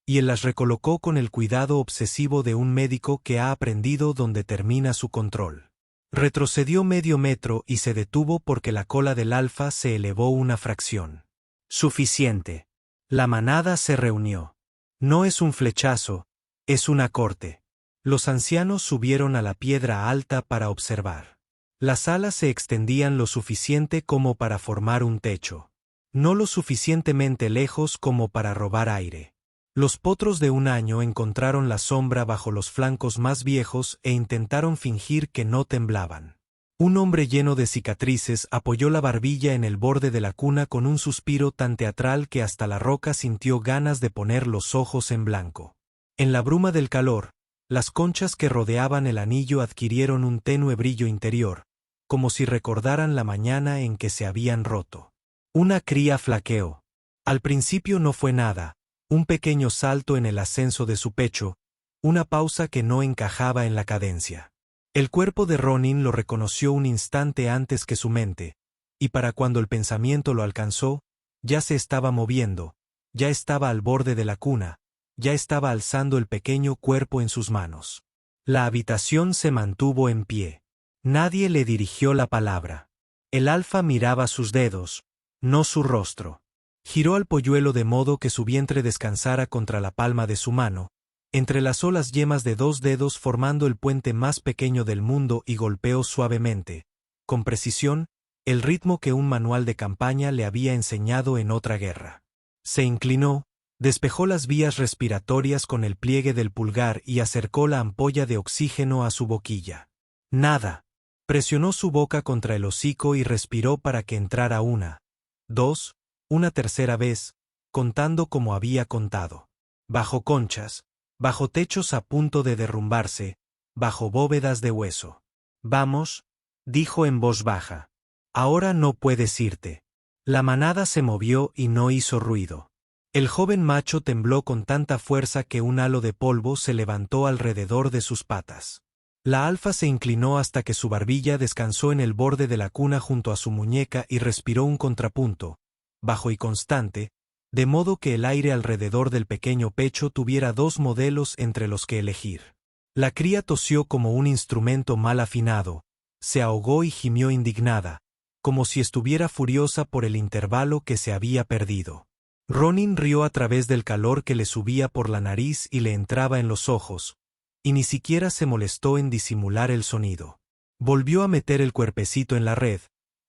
y él las recolocó con el cuidado obsesivo de un médico que ha aprendido dónde termina su control. Retrocedió medio metro y se detuvo porque la cola del alfa se elevó una fracción. Suficiente. La manada se reunió. No es un flechazo, es una corte. Los ancianos subieron a la piedra alta para observar. Las alas se extendían lo suficiente como para formar un techo. No lo suficientemente lejos como para robar aire. Los potros de un año encontraron la sombra bajo los flancos más viejos e intentaron fingir que no temblaban. Un hombre lleno de cicatrices apoyó la barbilla en el borde de la cuna con un suspiro tan teatral que hasta la roca sintió ganas de poner los ojos en blanco. En la bruma del calor, las conchas que rodeaban el anillo adquirieron un tenue brillo interior, como si recordaran la mañana en que se habían roto. Una cría flaqueó. Al principio no fue nada, un pequeño salto en el ascenso de su pecho, una pausa que no encajaba en la cadencia. El cuerpo de Ronin lo reconoció un instante antes que su mente, y para cuando el pensamiento lo alcanzó, ya se estaba moviendo, ya estaba al borde de la cuna, ya estaba alzando el pequeño cuerpo en sus manos. La habitación se mantuvo en pie. Nadie le dirigió la palabra. El alfa miraba sus dedos, no su rostro. Giró al polluelo de modo que su vientre descansara contra la palma de su mano, entrelazó las yemas de 2 dedos formando el puente más pequeño del mundo y golpeó suavemente, con precisión, el ritmo que un manual de campaña le había enseñado en otra guerra. Se inclinó, despejó las vías respiratorias con el pliegue del pulgar y acercó la ampolla de oxígeno a su boquilla. Nada. Presionó su boca contra el hocico y respiró para que entrara una, 2, una tercera vez, contando como había contado. Bajo conchas, bajo techos a punto de derrumbarse, bajo bóvedas de hueso. Vamos, dijo en voz baja. Ahora no puedes irte. La manada se movió y no hizo ruido. El joven macho tembló con tanta fuerza que un halo de polvo se levantó alrededor de sus patas. La alfa se inclinó hasta que su barbilla descansó en el borde de la cuna junto a su muñeca y respiró un contrapunto, bajo y constante, de modo que el aire alrededor del pequeño pecho tuviera 2 modelos entre los que elegir. La cría tosió como un instrumento mal afinado, se ahogó y gimió indignada, como si estuviera furiosa por el intervalo que se había perdido. Ronin rió a través del calor que le subía por la nariz y le entraba en los ojos, y ni siquiera se molestó en disimular el sonido. Volvió a meter el cuerpecito en la red,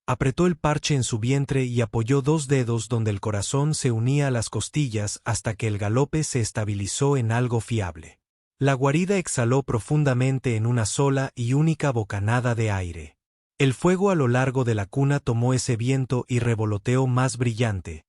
apretó el parche en su vientre y apoyó 2 dedos donde el corazón se unía a las costillas hasta que el galope se estabilizó en algo fiable. La guarida exhaló profundamente en una sola y única bocanada de aire. El fuego a lo largo de la cuna tomó ese viento y revoloteó más brillante,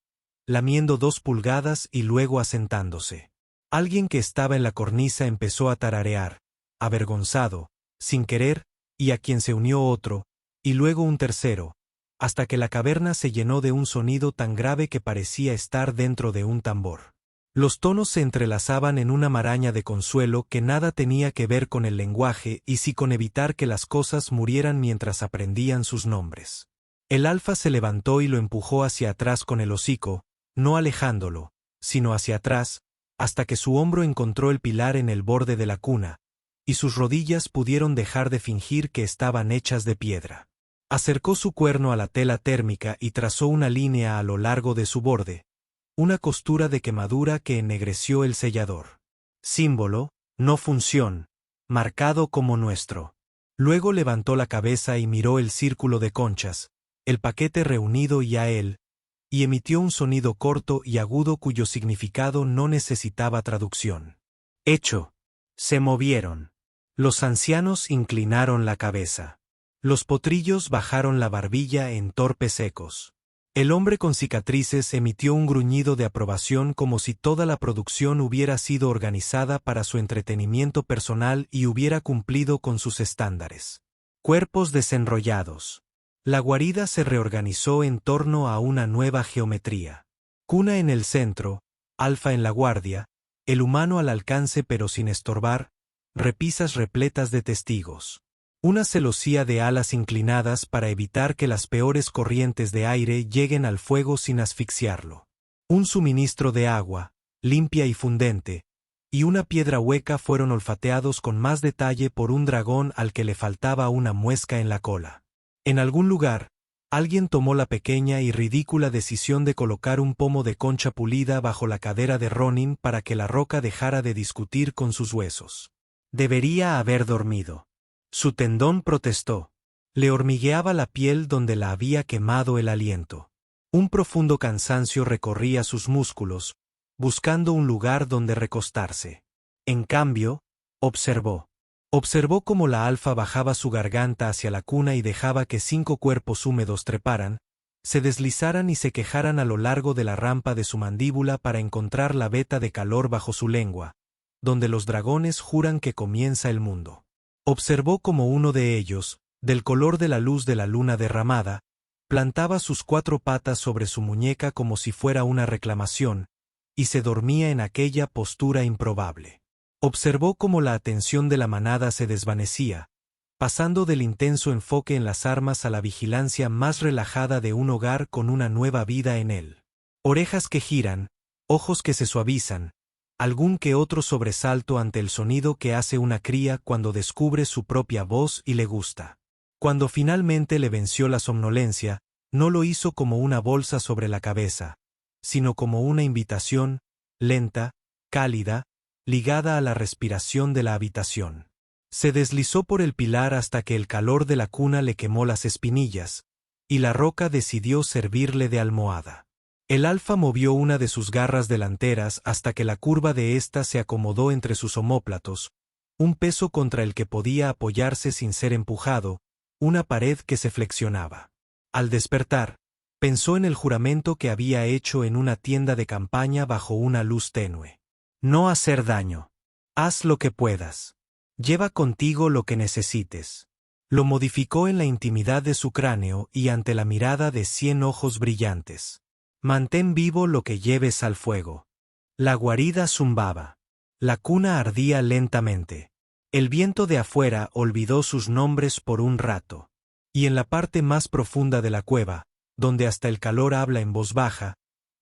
lamiendo 2 pulgadas y luego asentándose. Alguien que estaba en la cornisa empezó a tararear, avergonzado, sin querer, y a quien se unió otro, y luego un tercero, hasta que la caverna se llenó de un sonido tan grave que parecía estar dentro de un tambor. Los tonos se entrelazaban en una maraña de consuelo que nada tenía que ver con el lenguaje y sí con evitar que las cosas murieran mientras aprendían sus nombres. El alfa se levantó y lo empujó hacia atrás con el hocico, no alejándolo, sino hacia atrás, hasta que su hombro encontró el pilar en el borde de la cuna, y sus rodillas pudieron dejar de fingir que estaban hechas de piedra. Acercó su cuerno a la tela térmica y trazó una línea a lo largo de su borde, una costura de quemadura que ennegreció el sellador. Símbolo, no función, marcado como nuestro. Luego levantó la cabeza y miró el círculo de conchas, el paquete reunido y a él, y emitió un sonido corto y agudo cuyo significado no necesitaba traducción. Hecho. Se movieron. Los ancianos inclinaron la cabeza. Los potrillos bajaron la barbilla en torpes ecos. El hombre con cicatrices emitió un gruñido de aprobación como si toda la producción hubiera sido organizada para su entretenimiento personal y hubiera cumplido con sus estándares. Cuerpos desenrollados. La guarida se reorganizó en torno a una nueva geometría. Cuna en el centro, alfa en la guardia, el humano al alcance pero sin estorbar, repisas repletas de testigos. Una celosía de alas inclinadas para evitar que las peores corrientes de aire lleguen al fuego sin asfixiarlo. Un suministro de agua, limpia y fundente, y una piedra hueca fueron olfateados con más detalle por un dragón al que le faltaba una muesca en la cola. En algún lugar, alguien tomó la pequeña y ridícula decisión de colocar un pomo de concha pulida bajo la cadera de Ronin para que la roca dejara de discutir con sus huesos. Debería haber dormido. Su tendón protestó. Le hormigueaba la piel donde la había quemado el aliento. Un profundo cansancio recorría sus músculos, buscando un lugar donde recostarse. En cambio, observó. Observó cómo la alfa bajaba su garganta hacia la cuna y dejaba que 5 cuerpos húmedos treparan, se deslizaran y se quejaran a lo largo de la rampa de su mandíbula para encontrar la veta de calor bajo su lengua, donde los dragones juran que comienza el mundo. Observó cómo uno de ellos, del color de la luz de la luna derramada, plantaba sus 4 patas sobre su muñeca como si fuera una reclamación, y se dormía en aquella postura improbable. Observó cómo la atención de la manada se desvanecía, pasando del intenso enfoque en las armas a la vigilancia más relajada de un hogar con una nueva vida en él. Orejas que giran, ojos que se suavizan, algún que otro sobresalto ante el sonido que hace una cría cuando descubre su propia voz y le gusta. Cuando finalmente le venció la somnolencia, no lo hizo como una bolsa sobre la cabeza, sino como una invitación, lenta, cálida, ligada a la respiración de la habitación. Se deslizó por el pilar hasta que el calor de la cuna le quemó las espinillas, y la roca decidió servirle de almohada. El alfa movió una de sus garras delanteras hasta que la curva de ésta se acomodó entre sus omóplatos, un peso contra el que podía apoyarse sin ser empujado, una pared que se flexionaba. Al despertar, pensó en el juramento que había hecho en una tienda de campaña bajo una luz tenue. No hacer daño. Haz lo que puedas. Lleva contigo lo que necesites. Lo modificó en la intimidad de su cráneo y ante la mirada de 100 ojos brillantes. Mantén vivo lo que lleves al fuego. La guarida zumbaba. La cuna ardía lentamente. El viento de afuera olvidó sus nombres por un rato. Y en la parte más profunda de la cueva, donde hasta el calor habla en voz baja,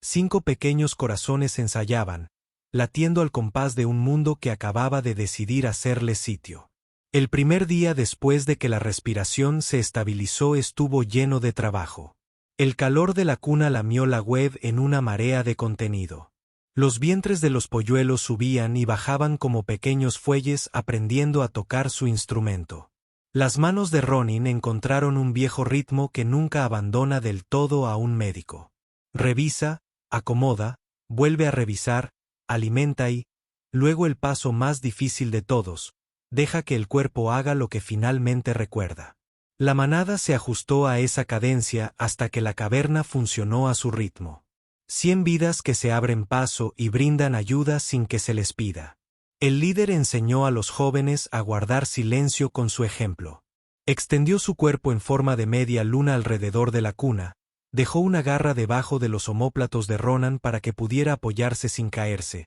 5 pequeños corazones ensayaban, latiendo al compás de un mundo que acababa de decidir hacerle sitio. El primer día después de que la respiración se estabilizó estuvo lleno de trabajo. El calor de la cuna lamió la web en una marea de contenido. Los vientres de los polluelos subían y bajaban como pequeños fuelles aprendiendo a tocar su instrumento. Las manos de Ronin encontraron un viejo ritmo que nunca abandona del todo a un médico. Revisa, acomoda, vuelve a revisar, alimenta y, luego el paso más difícil de todos, deja que el cuerpo haga lo que finalmente recuerda. La manada se ajustó a esa cadencia hasta que la caverna funcionó a su ritmo. 100 vidas que se abren paso y brindan ayuda sin que se les pida. El líder enseñó a los jóvenes a guardar silencio con su ejemplo. Extendió su cuerpo en forma de media luna alrededor de la cuna, dejó una garra debajo de los omóplatos de Ronan para que pudiera apoyarse sin caerse,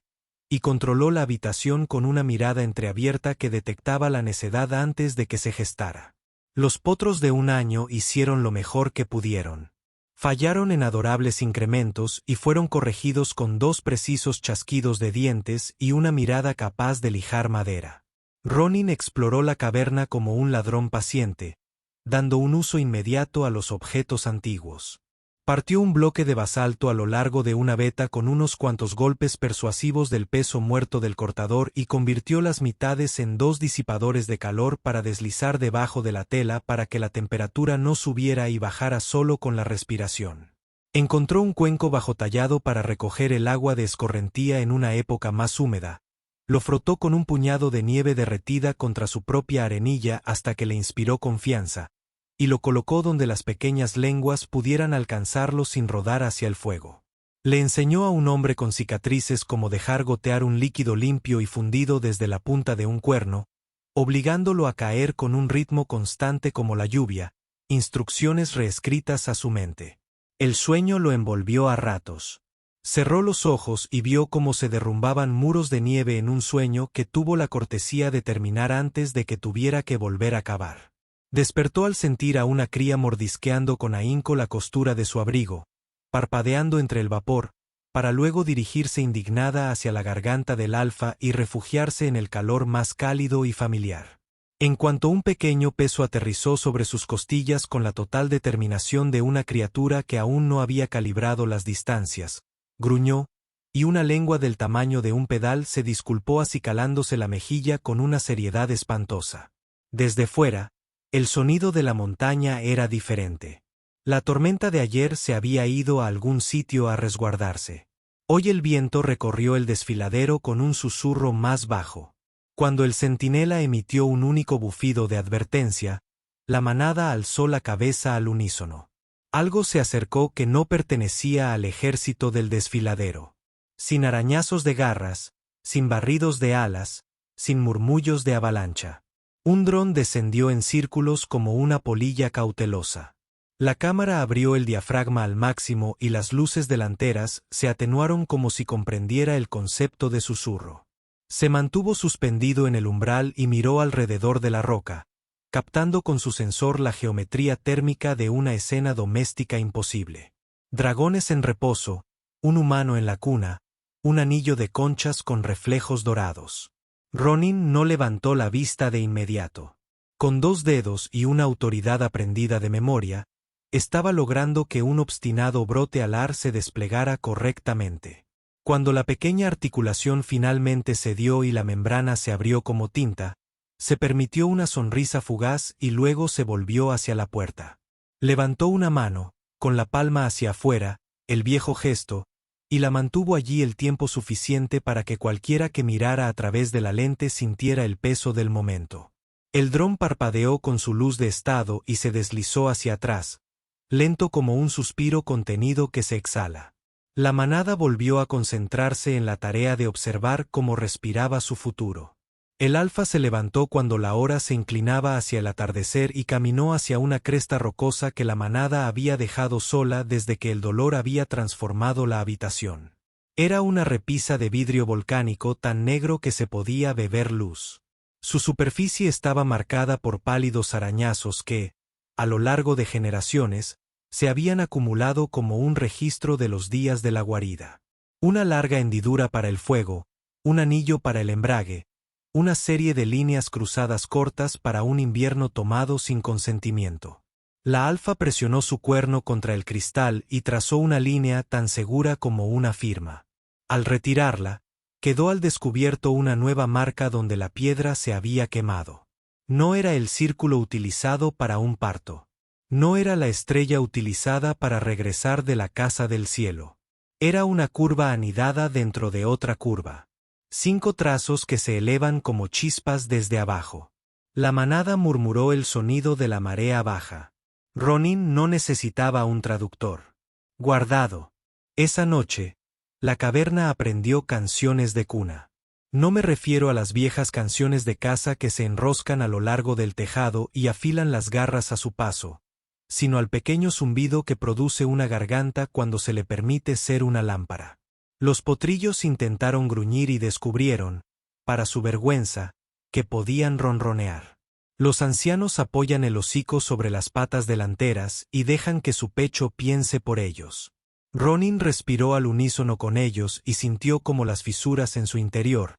y controló la habitación con una mirada entreabierta que detectaba la necedad antes de que se gestara. Los potros de un año hicieron lo mejor que pudieron. Fallaron en adorables incrementos y fueron corregidos con 2 precisos chasquidos de dientes y una mirada capaz de lijar madera. Ronin exploró la caverna como un ladrón paciente, dando un uso inmediato a los objetos antiguos. Partió un bloque de basalto a lo largo de una veta con unos cuantos golpes persuasivos del peso muerto del cortador y convirtió las mitades en 2 disipadores de calor para deslizar debajo de la tela para que la temperatura no subiera y bajara solo con la respiración. Encontró un cuenco bajo tallado para recoger el agua de escorrentía en una época más húmeda. Lo frotó con un puñado de nieve derretida contra su propia arenilla hasta que le inspiró confianza, y lo colocó donde las pequeñas lenguas pudieran alcanzarlo sin rodar hacia el fuego. Le enseñó a un hombre con cicatrices cómo dejar gotear un líquido limpio y fundido desde la punta de un cuerno, obligándolo a caer con un ritmo constante como la lluvia, instrucciones reescritas a su mente. El sueño lo envolvió a ratos. Cerró los ojos y vio cómo se derrumbaban muros de nieve en un sueño que tuvo la cortesía de terminar antes de que tuviera que volver a cavar. Despertó al sentir a una cría mordisqueando con ahínco la costura de su abrigo, parpadeando entre el vapor, para luego dirigirse indignada hacia la garganta del alfa y refugiarse en el calor más cálido y familiar. En cuanto un pequeño peso aterrizó sobre sus costillas con la total determinación de una criatura que aún no había calibrado las distancias, gruñó, y una lengua del tamaño de un pedal se disculpó acicalándose la mejilla con una seriedad espantosa. Desde fuera, el sonido de la montaña era diferente. La tormenta de ayer se había ido a algún sitio a resguardarse. Hoy el viento recorrió el desfiladero con un susurro más bajo. Cuando el centinela emitió un único bufido de advertencia, la manada alzó la cabeza al unísono. Algo se acercó que no pertenecía al ejército del desfiladero. Sin arañazos de garras, sin barridos de alas, sin murmullos de avalancha. Un dron descendió en círculos como una polilla cautelosa. La cámara abrió el diafragma al máximo y las luces delanteras se atenuaron como si comprendiera el concepto de susurro. Se mantuvo suspendido en el umbral y miró alrededor de la roca, captando con su sensor la geometría térmica de una escena doméstica imposible. Dragones en reposo, un humano en la cuna, un anillo de conchas con reflejos dorados. Ronin no levantó la vista de inmediato. Con 2 dedos y una autoridad aprendida de memoria, estaba logrando que un obstinado brote alar se desplegara correctamente. Cuando la pequeña articulación finalmente cedió y la membrana se abrió como tinta, se permitió una sonrisa fugaz y luego se volvió hacia la puerta. Levantó una mano, con la palma hacia afuera, el viejo gesto, y la mantuvo allí el tiempo suficiente para que cualquiera que mirara a través de la lente sintiera el peso del momento. El dron parpadeó con su luz de estado y se deslizó hacia atrás, lento como un suspiro contenido que se exhala. La manada volvió a concentrarse en la tarea de observar cómo respiraba su futuro. El alfa se levantó cuando la hora se inclinaba hacia el atardecer y caminó hacia una cresta rocosa que la manada había dejado sola desde que el dolor había transformado la habitación. Era una repisa de vidrio volcánico tan negro que se podía beber luz. Su superficie estaba marcada por pálidos arañazos que, a lo largo de generaciones, se habían acumulado como un registro de los días de la guarida. Una larga hendidura para el fuego, un anillo para el embrague, una serie de líneas cruzadas cortas para un invierno tomado sin consentimiento. La alfa presionó su cuerno contra el cristal y trazó una línea tan segura como una firma. Al retirarla, quedó al descubierto una nueva marca donde la piedra se había quemado. No era el círculo utilizado para un parto. No era la estrella utilizada para regresar de la casa del cielo. Era una curva anidada dentro de otra curva. 5 trazos que se elevan como chispas desde abajo. La manada murmuró el sonido de la marea baja. Ronin no necesitaba un traductor. Guardado. Esa noche, la caverna aprendió canciones de cuna. No me refiero a las viejas canciones de casa que se enroscan a lo largo del tejado y afilan las garras a su paso, sino al pequeño zumbido que produce una garganta cuando se le permite ser una lámpara. Los potrillos intentaron gruñir y descubrieron, para su vergüenza, que podían ronronear. Los ancianos apoyan el hocico sobre las patas delanteras y dejan que su pecho piense por ellos. Ronin respiró al unísono con ellos y sintió como las fisuras en su interior,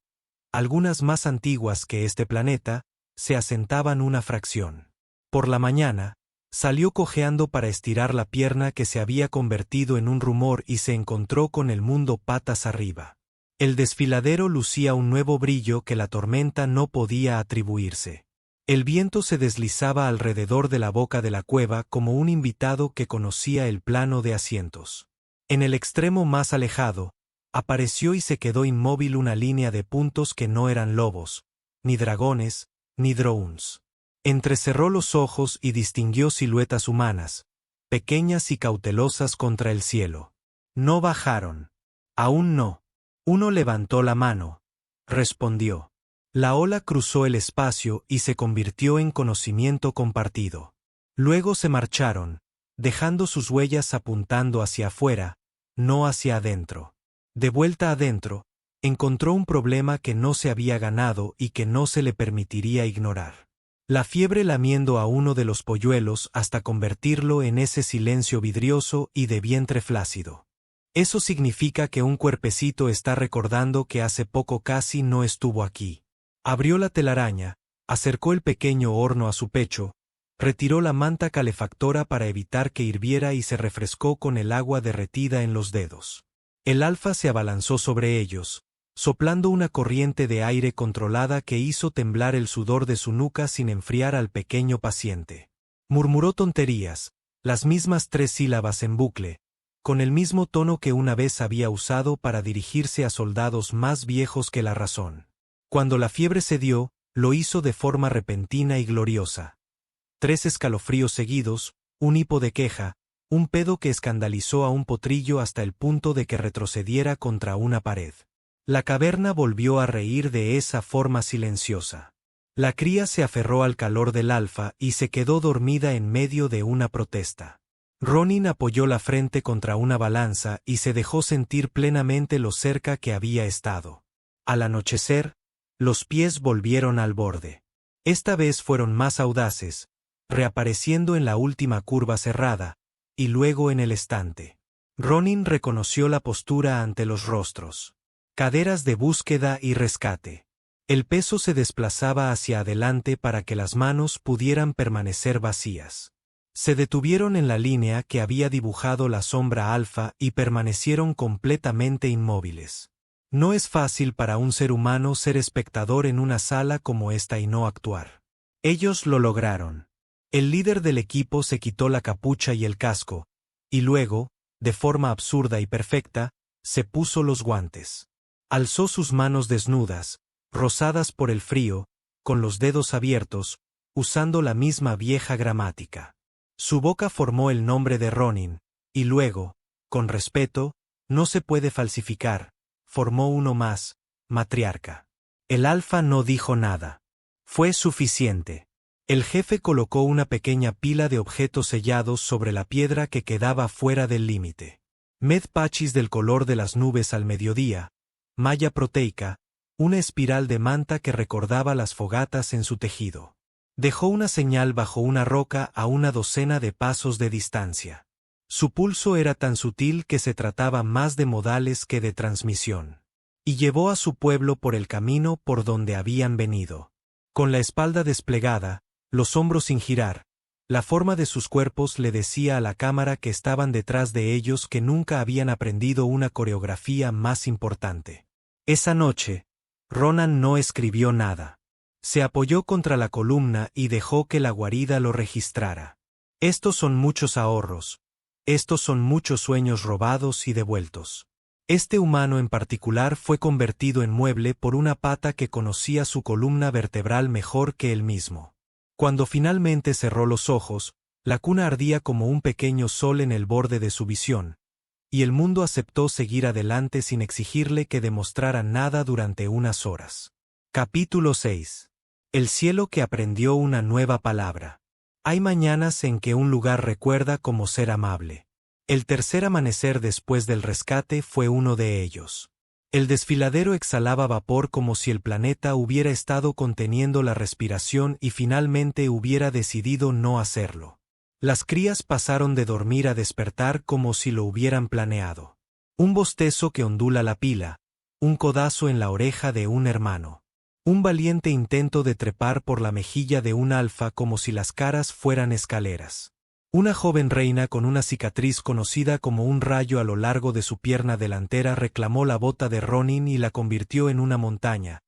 algunas más antiguas que este planeta, se asentaban una fracción. Por la mañana, salió cojeando para estirar la pierna que se había convertido en un rumor y se encontró con el mundo patas arriba. El desfiladero lucía un nuevo brillo que la tormenta no podía atribuirse. El viento se deslizaba alrededor de la boca de la cueva como un invitado que conocía el plano de asientos. En el extremo más alejado, apareció y se quedó inmóvil una línea de puntos que no eran lobos, ni dragones, ni drones. Entrecerró los ojos y distinguió siluetas humanas, pequeñas y cautelosas contra el cielo. No bajaron. Aún no. Uno levantó la mano. Respondió. La ola cruzó el espacio y se convirtió en conocimiento compartido. Luego se marcharon, dejando sus huellas apuntando hacia afuera, no hacia adentro. De vuelta adentro, encontró un problema que no se había ganado y que no se le permitiría ignorar. La fiebre lamiendo a uno de los polluelos hasta convertirlo en ese silencio vidrioso y de vientre flácido. Eso significa que un cuerpecito está recordando que hace poco casi no estuvo aquí. Abrió la telaraña, acercó el pequeño horno a su pecho, retiró la manta calefactora para evitar que hirviera y se refrescó con el agua derretida en los dedos. El alfa se abalanzó sobre ellos, soplando una corriente de aire controlada que hizo temblar el sudor de su nuca sin enfriar al pequeño paciente. Murmuró tonterías, las mismas 3 sílabas en bucle, con el mismo tono que una vez había usado para dirigirse a soldados más viejos que la razón. Cuando la fiebre cedió, lo hizo de forma repentina y gloriosa. 3 escalofríos seguidos, un hipo de queja, un pedo que escandalizó a un potrillo hasta el punto de que retrocediera contra una pared. La caverna volvió a reír de esa forma silenciosa. La cría se aferró al calor del alfa y se quedó dormida en medio de una protesta. Ronin apoyó la frente contra una balanza y se dejó sentir plenamente lo cerca que había estado. Al anochecer, los pies volvieron al borde. Esta vez fueron más audaces, reapareciendo en la última curva cerrada, y luego en el estante. Ronin reconoció la postura ante los rostros. Caderas de búsqueda y rescate. El peso se desplazaba hacia adelante para que las manos pudieran permanecer vacías. Se detuvieron en la línea que había dibujado la sombra alfa y permanecieron completamente inmóviles. No es fácil para un ser humano ser espectador en una sala como esta y no actuar. Ellos lo lograron. El líder del equipo se quitó la capucha y el casco, y luego, de forma absurda y perfecta, se puso los guantes. Alzó sus manos desnudas, rosadas por el frío, con los dedos abiertos, usando la misma vieja gramática. Su boca formó el nombre de Ronin, y luego, con respeto, no se puede falsificar, formó uno más, matriarca. El alfa no dijo nada. Fue suficiente. El jefe colocó una pequeña pila de objetos sellados sobre la piedra que quedaba fuera del límite. Medpachis del color de las nubes al mediodía, malla proteica, una espiral de manta que recordaba las fogatas en su tejido. Dejó una señal bajo una roca a una docena de pasos de distancia. Su pulso era tan sutil que se trataba más de modales que de transmisión. Y llevó a su pueblo por el camino por donde habían venido. Con la espalda desplegada, los hombros sin girar, la forma de sus cuerpos le decía a la cámara que estaban detrás de ellos que nunca habían aprendido una coreografía más importante. Esa noche, Ronan no escribió nada. Se apoyó contra la columna y dejó que la guarida lo registrara. Estos son muchos ahorros. Estos son muchos sueños robados y devueltos. Este humano en particular fue convertido en mueble por una pata que conocía su columna vertebral mejor que él mismo. Cuando finalmente cerró los ojos, la cuna ardía como un pequeño sol en el borde de su visión, y el mundo aceptó seguir adelante sin exigirle que demostrara nada durante unas horas. Capítulo 6. El cielo que aprendió una nueva palabra. Hay mañanas en que un lugar recuerda como ser amable. El tercer amanecer después del rescate fue uno de ellos. El desfiladero exhalaba vapor como si el planeta hubiera estado conteniendo la respiración y finalmente hubiera decidido no hacerlo. Las crías pasaron de dormir a despertar como si lo hubieran planeado. Un bostezo que ondula la pila, un codazo en la oreja de un hermano. Un valiente intento de trepar por la mejilla de un alfa como si las caras fueran escaleras. Una joven reina con una cicatriz conocida como un rayo a lo largo de su pierna delantera reclamó la bota de Ronin y la convirtió en una montaña,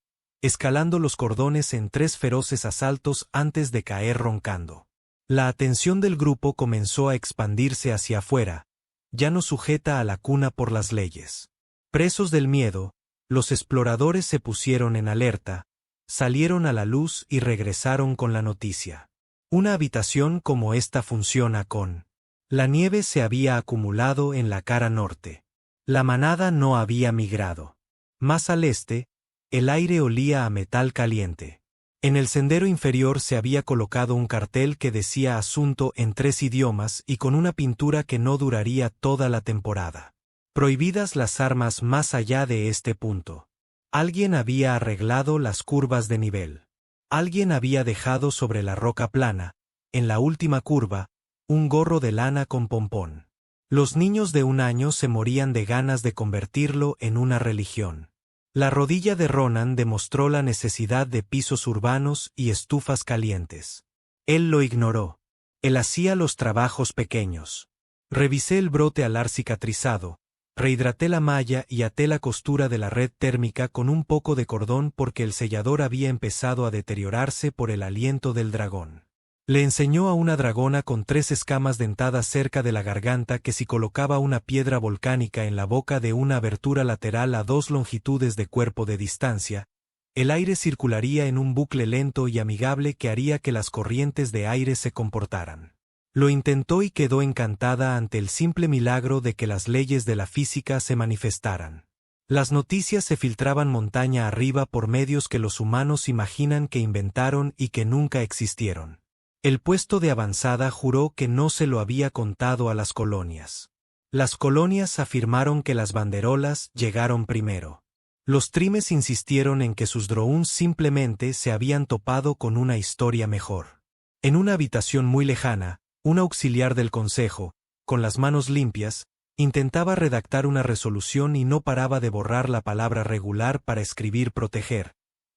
escalando los cordones en 3 feroces asaltos antes de caer roncando. La atención del grupo comenzó a expandirse hacia afuera, ya no sujeta a la cuna por las leyes. Presos del miedo, los exploradores se pusieron en alerta, salieron a la luz y regresaron con la noticia. Una habitación como esta funciona con. La nieve se había acumulado en la cara norte. La manada no había migrado. Más al este, el aire olía a metal caliente. En el sendero inferior se había colocado un cartel que decía asunto en 3 idiomas y con una pintura que no duraría toda la temporada. Prohibidas las armas más allá de este punto. Alguien había arreglado las curvas de nivel. Alguien había dejado sobre la roca plana, en la última curva, un gorro de lana con pompón. Los niños de 1 año se morían de ganas de convertirlo en una religión. La rodilla de Ronan demostró la necesidad de pisos urbanos y estufas calientes. Él lo ignoró. Él hacía los trabajos pequeños. Revisé el brote alar cicatrizado, rehidraté la malla y até la costura de la red térmica con un poco de cordón porque el sellador había empezado a deteriorarse por el aliento del dragón. Le enseñó a una dragona con 3 escamas dentadas cerca de la garganta que si colocaba una piedra volcánica en la boca de una abertura lateral a 2 longitudes de cuerpo de distancia, el aire circularía en un bucle lento y amigable que haría que las corrientes de aire se comportaran. Lo intentó y quedó encantada ante el simple milagro de que las leyes de la física se manifestaran. Las noticias se filtraban montaña arriba por medios que los humanos imaginan que inventaron y que nunca existieron. El puesto de avanzada juró que no se lo había contado a las colonias. Las colonias afirmaron que las banderolas llegaron primero. Los trimes insistieron en que sus drones simplemente se habían topado con una historia mejor. En una habitación muy lejana, un auxiliar del consejo, con las manos limpias, intentaba redactar una resolución y no paraba de borrar la palabra regular para escribir proteger.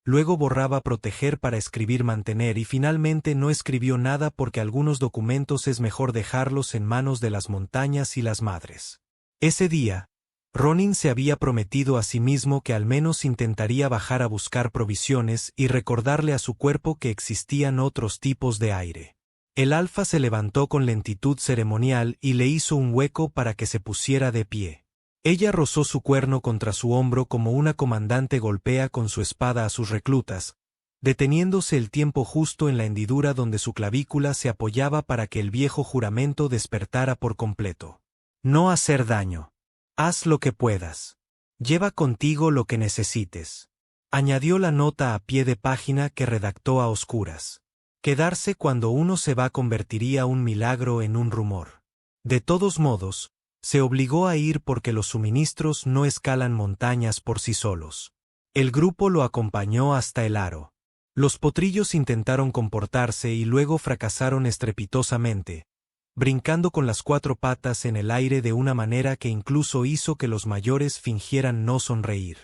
Luego borraba proteger para escribir mantener y finalmente no escribió nada porque algunos documentos es mejor dejarlos en manos de las montañas y las madres. Ese día, Ronin se había prometido a sí mismo que al menos intentaría bajar a buscar provisiones y recordarle a su cuerpo que existían otros tipos de aire. El alfa se levantó con lentitud ceremonial y le hizo un hueco para que se pusiera de pie. Ella rozó su cuerno contra su hombro como una comandante golpea con su espada a sus reclutas, deteniéndose el tiempo justo en la hendidura donde su clavícula se apoyaba para que el viejo juramento despertara por completo. No hacer daño. Haz lo que puedas. Lleva contigo lo que necesites. Añadió la nota a pie de página que redactó a oscuras. Quedarse cuando uno se va convertiría un milagro en un rumor. De todos modos, se obligó a ir porque los suministros no escalan montañas por sí solos. El grupo lo acompañó hasta el aro. Los potrillos intentaron comportarse y luego fracasaron estrepitosamente, brincando con las 4 patas en el aire de una manera que incluso hizo que los mayores fingieran no sonreír.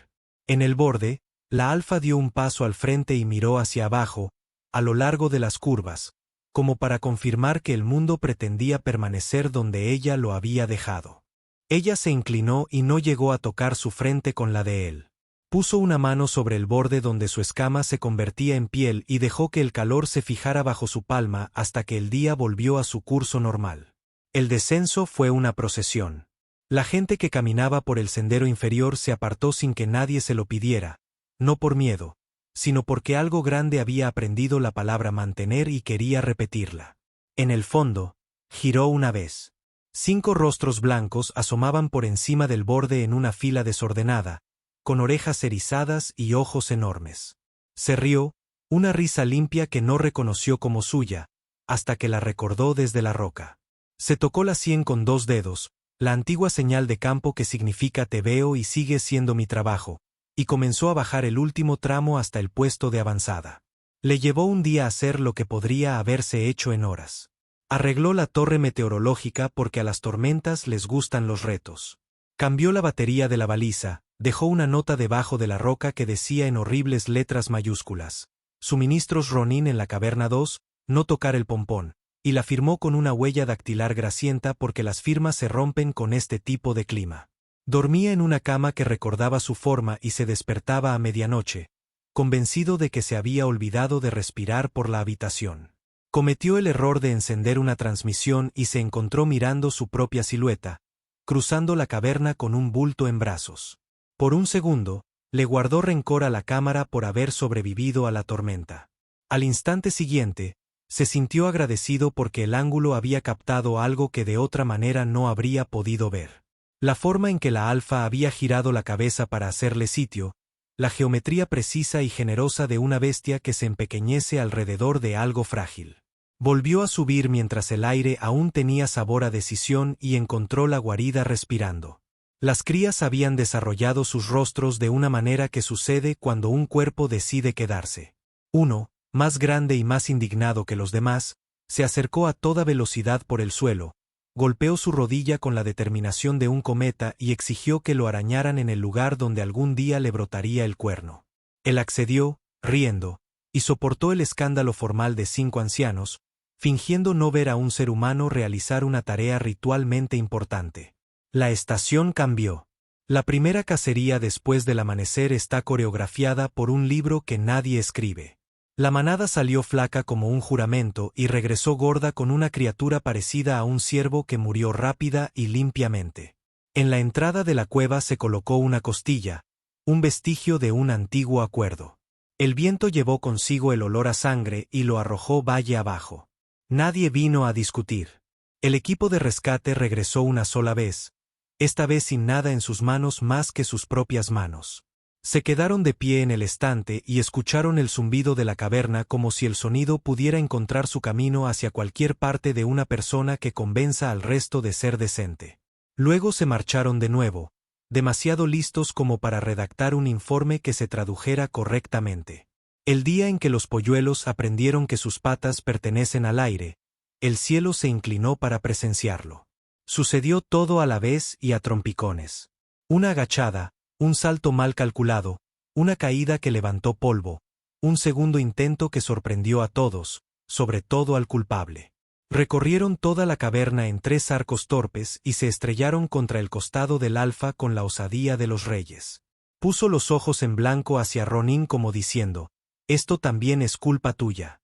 En el borde, la alfa dio un paso al frente y miró hacia abajo, a lo largo de las curvas, como para confirmar que el mundo pretendía permanecer donde ella lo había dejado. Ella se inclinó y no llegó a tocar su frente con la de él. Puso una mano sobre el borde donde su escama se convertía en piel y dejó que el calor se fijara bajo su palma hasta que el día volvió a su curso normal. El descenso fue una procesión. La gente que caminaba por el sendero inferior se apartó sin que nadie se lo pidiera, no por miedo, sino porque algo grande había aprendido la palabra mantener y quería repetirla. En el fondo, giró una vez. 5 rostros blancos asomaban por encima del borde en una fila desordenada, con orejas erizadas y ojos enormes. Se rió, una risa limpia que no reconoció como suya, hasta que la recordó desde la roca. Se tocó la sien con 2 dedos, la antigua señal de campo que significa te veo y sigue siendo mi trabajo, y comenzó a bajar el último tramo hasta el puesto de avanzada. Le llevó un día hacer lo que podría haberse hecho en horas. Arregló la torre meteorológica porque a las tormentas les gustan los retos. Cambió la batería de la baliza, dejó una nota debajo de la roca que decía en horribles letras mayúsculas: Suministros Ronin en la caverna 2, no tocar el pompón, y la firmó con una huella dactilar grasienta porque las firmas se rompen con este tipo de clima. Dormía en una cama que recordaba su forma y se despertaba a medianoche, convencido de que se había olvidado de respirar por la habitación. Cometió el error de encender una transmisión y se encontró mirando su propia silueta, cruzando la caverna con un bulto en brazos. Por un segundo, le guardó rencor a la cámara por haber sobrevivido a la tormenta. Al instante siguiente, se sintió agradecido porque el ángulo había captado algo que de otra manera no habría podido ver. La forma en que la alfa había girado la cabeza para hacerle sitio, la geometría precisa y generosa de una bestia que se empequeñece alrededor de algo frágil. Volvió a subir mientras el aire aún tenía sabor a decisión y encontró la guarida respirando. Las crías habían desarrollado sus rostros de una manera que sucede cuando un cuerpo decide quedarse. Uno, más grande y más indignado que los demás, se acercó a toda velocidad por el suelo, golpeó su rodilla con la determinación de un cometa y exigió que lo arañaran en el lugar donde algún día le brotaría el cuerno. Él accedió, riendo, y soportó el escándalo formal de 5 ancianos, fingiendo no ver a un ser humano realizar una tarea ritualmente importante. La estación cambió. La primera cacería después del amanecer está coreografiada por un libro que nadie escribe. La manada salió flaca como un juramento y regresó gorda con una criatura parecida a un ciervo que murió rápida y limpiamente. En la entrada de la cueva se colocó una costilla, un vestigio de un antiguo acuerdo. El viento llevó consigo el olor a sangre y lo arrojó valle abajo. Nadie vino a discutir. El equipo de rescate regresó una sola vez, esta vez sin nada en sus manos más que sus propias manos. Se quedaron de pie en el estante y escucharon el zumbido de la caverna como si el sonido pudiera encontrar su camino hacia cualquier parte de una persona que convenza al resto de ser decente. Luego se marcharon de nuevo, demasiado listos como para redactar un informe que se tradujera correctamente. El día en que los polluelos aprendieron que sus patas pertenecen al aire, el cielo se inclinó para presenciarlo. Sucedió todo a la vez y a trompicones. Una agachada, un salto mal calculado, una caída que levantó polvo, un segundo intento que sorprendió a todos, sobre todo al culpable. Recorrieron toda la caverna en 3 arcos torpes y se estrellaron contra el costado del alfa con la osadía de los reyes. Puso los ojos en blanco hacia Ronin como diciendo: «Esto también es culpa tuya».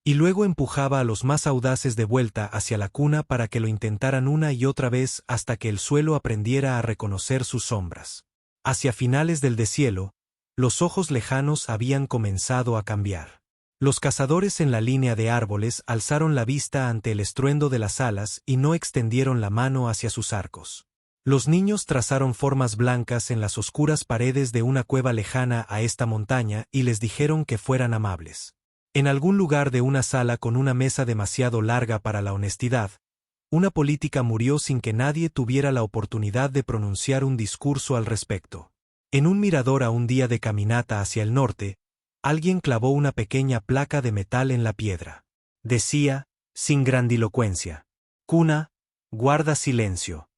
Y luego empujaba a los más audaces de vuelta hacia la cuna para que lo intentaran una y otra vez hasta que el suelo aprendiera a reconocer sus sombras. Hacia finales del deshielo, los ojos lejanos habían comenzado a cambiar. Los cazadores en la línea de árboles alzaron la vista ante el estruendo de las alas y no extendieron la mano hacia sus arcos. Los niños trazaron formas blancas en las oscuras paredes de una cueva lejana a esta montaña y les dijeron que fueran amables. En algún lugar de una sala con una mesa demasiado larga para la honestidad, una política murió sin que nadie tuviera la oportunidad de pronunciar un discurso al respecto. En un mirador a un día de caminata hacia el norte, alguien clavó una pequeña placa de metal en la piedra. Decía, sin grandilocuencia: «Cuna, guarda silencio».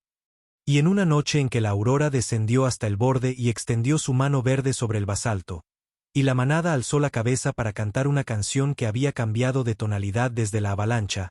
Y en una noche en que la aurora descendió hasta el borde y extendió su mano verde sobre el basalto, y la manada alzó la cabeza para cantar una canción que había cambiado de tonalidad desde la avalancha,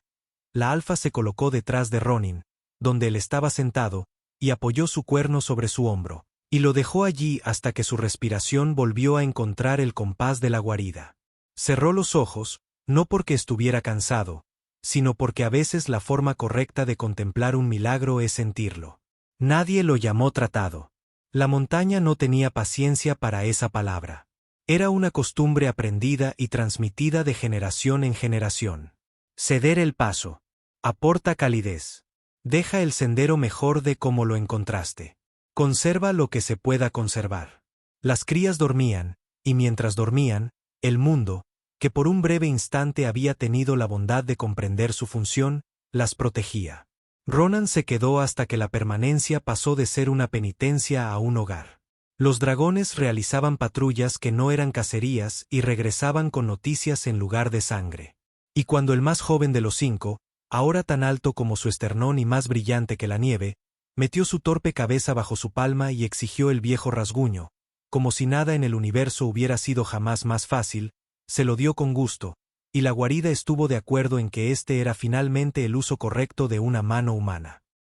la alfa se colocó detrás de Ronin, donde él estaba sentado, y apoyó su cuerno sobre su hombro, y lo dejó allí hasta que su respiración volvió a encontrar el compás de la guarida. Cerró los ojos, no porque estuviera cansado, sino porque a veces la forma correcta de contemplar un milagro es sentirlo. Nadie lo llamó tratado. La montaña no tenía paciencia para esa palabra. Era una costumbre aprendida y transmitida de generación en generación. Ceder el paso aporta calidez. Deja el sendero mejor de como lo encontraste. Conserva lo que se pueda conservar. Las crías dormían, y mientras dormían, el mundo, que por un breve instante había tenido la bondad de comprender su función, las protegía. Ronan se quedó hasta que la permanencia pasó de ser una penitencia a un hogar. Los dragones realizaban patrullas que no eran cacerías y regresaban con noticias en lugar de sangre. Y cuando el más joven de los 5, ahora tan alto como su esternón y más brillante que la nieve, metió su torpe cabeza bajo su palma y exigió el viejo rasguño, como si nada en el universo hubiera sido jamás más fácil, se lo dio con gusto, y la guarida estuvo de acuerdo en que este era finalmente el uso correcto de una mano humana.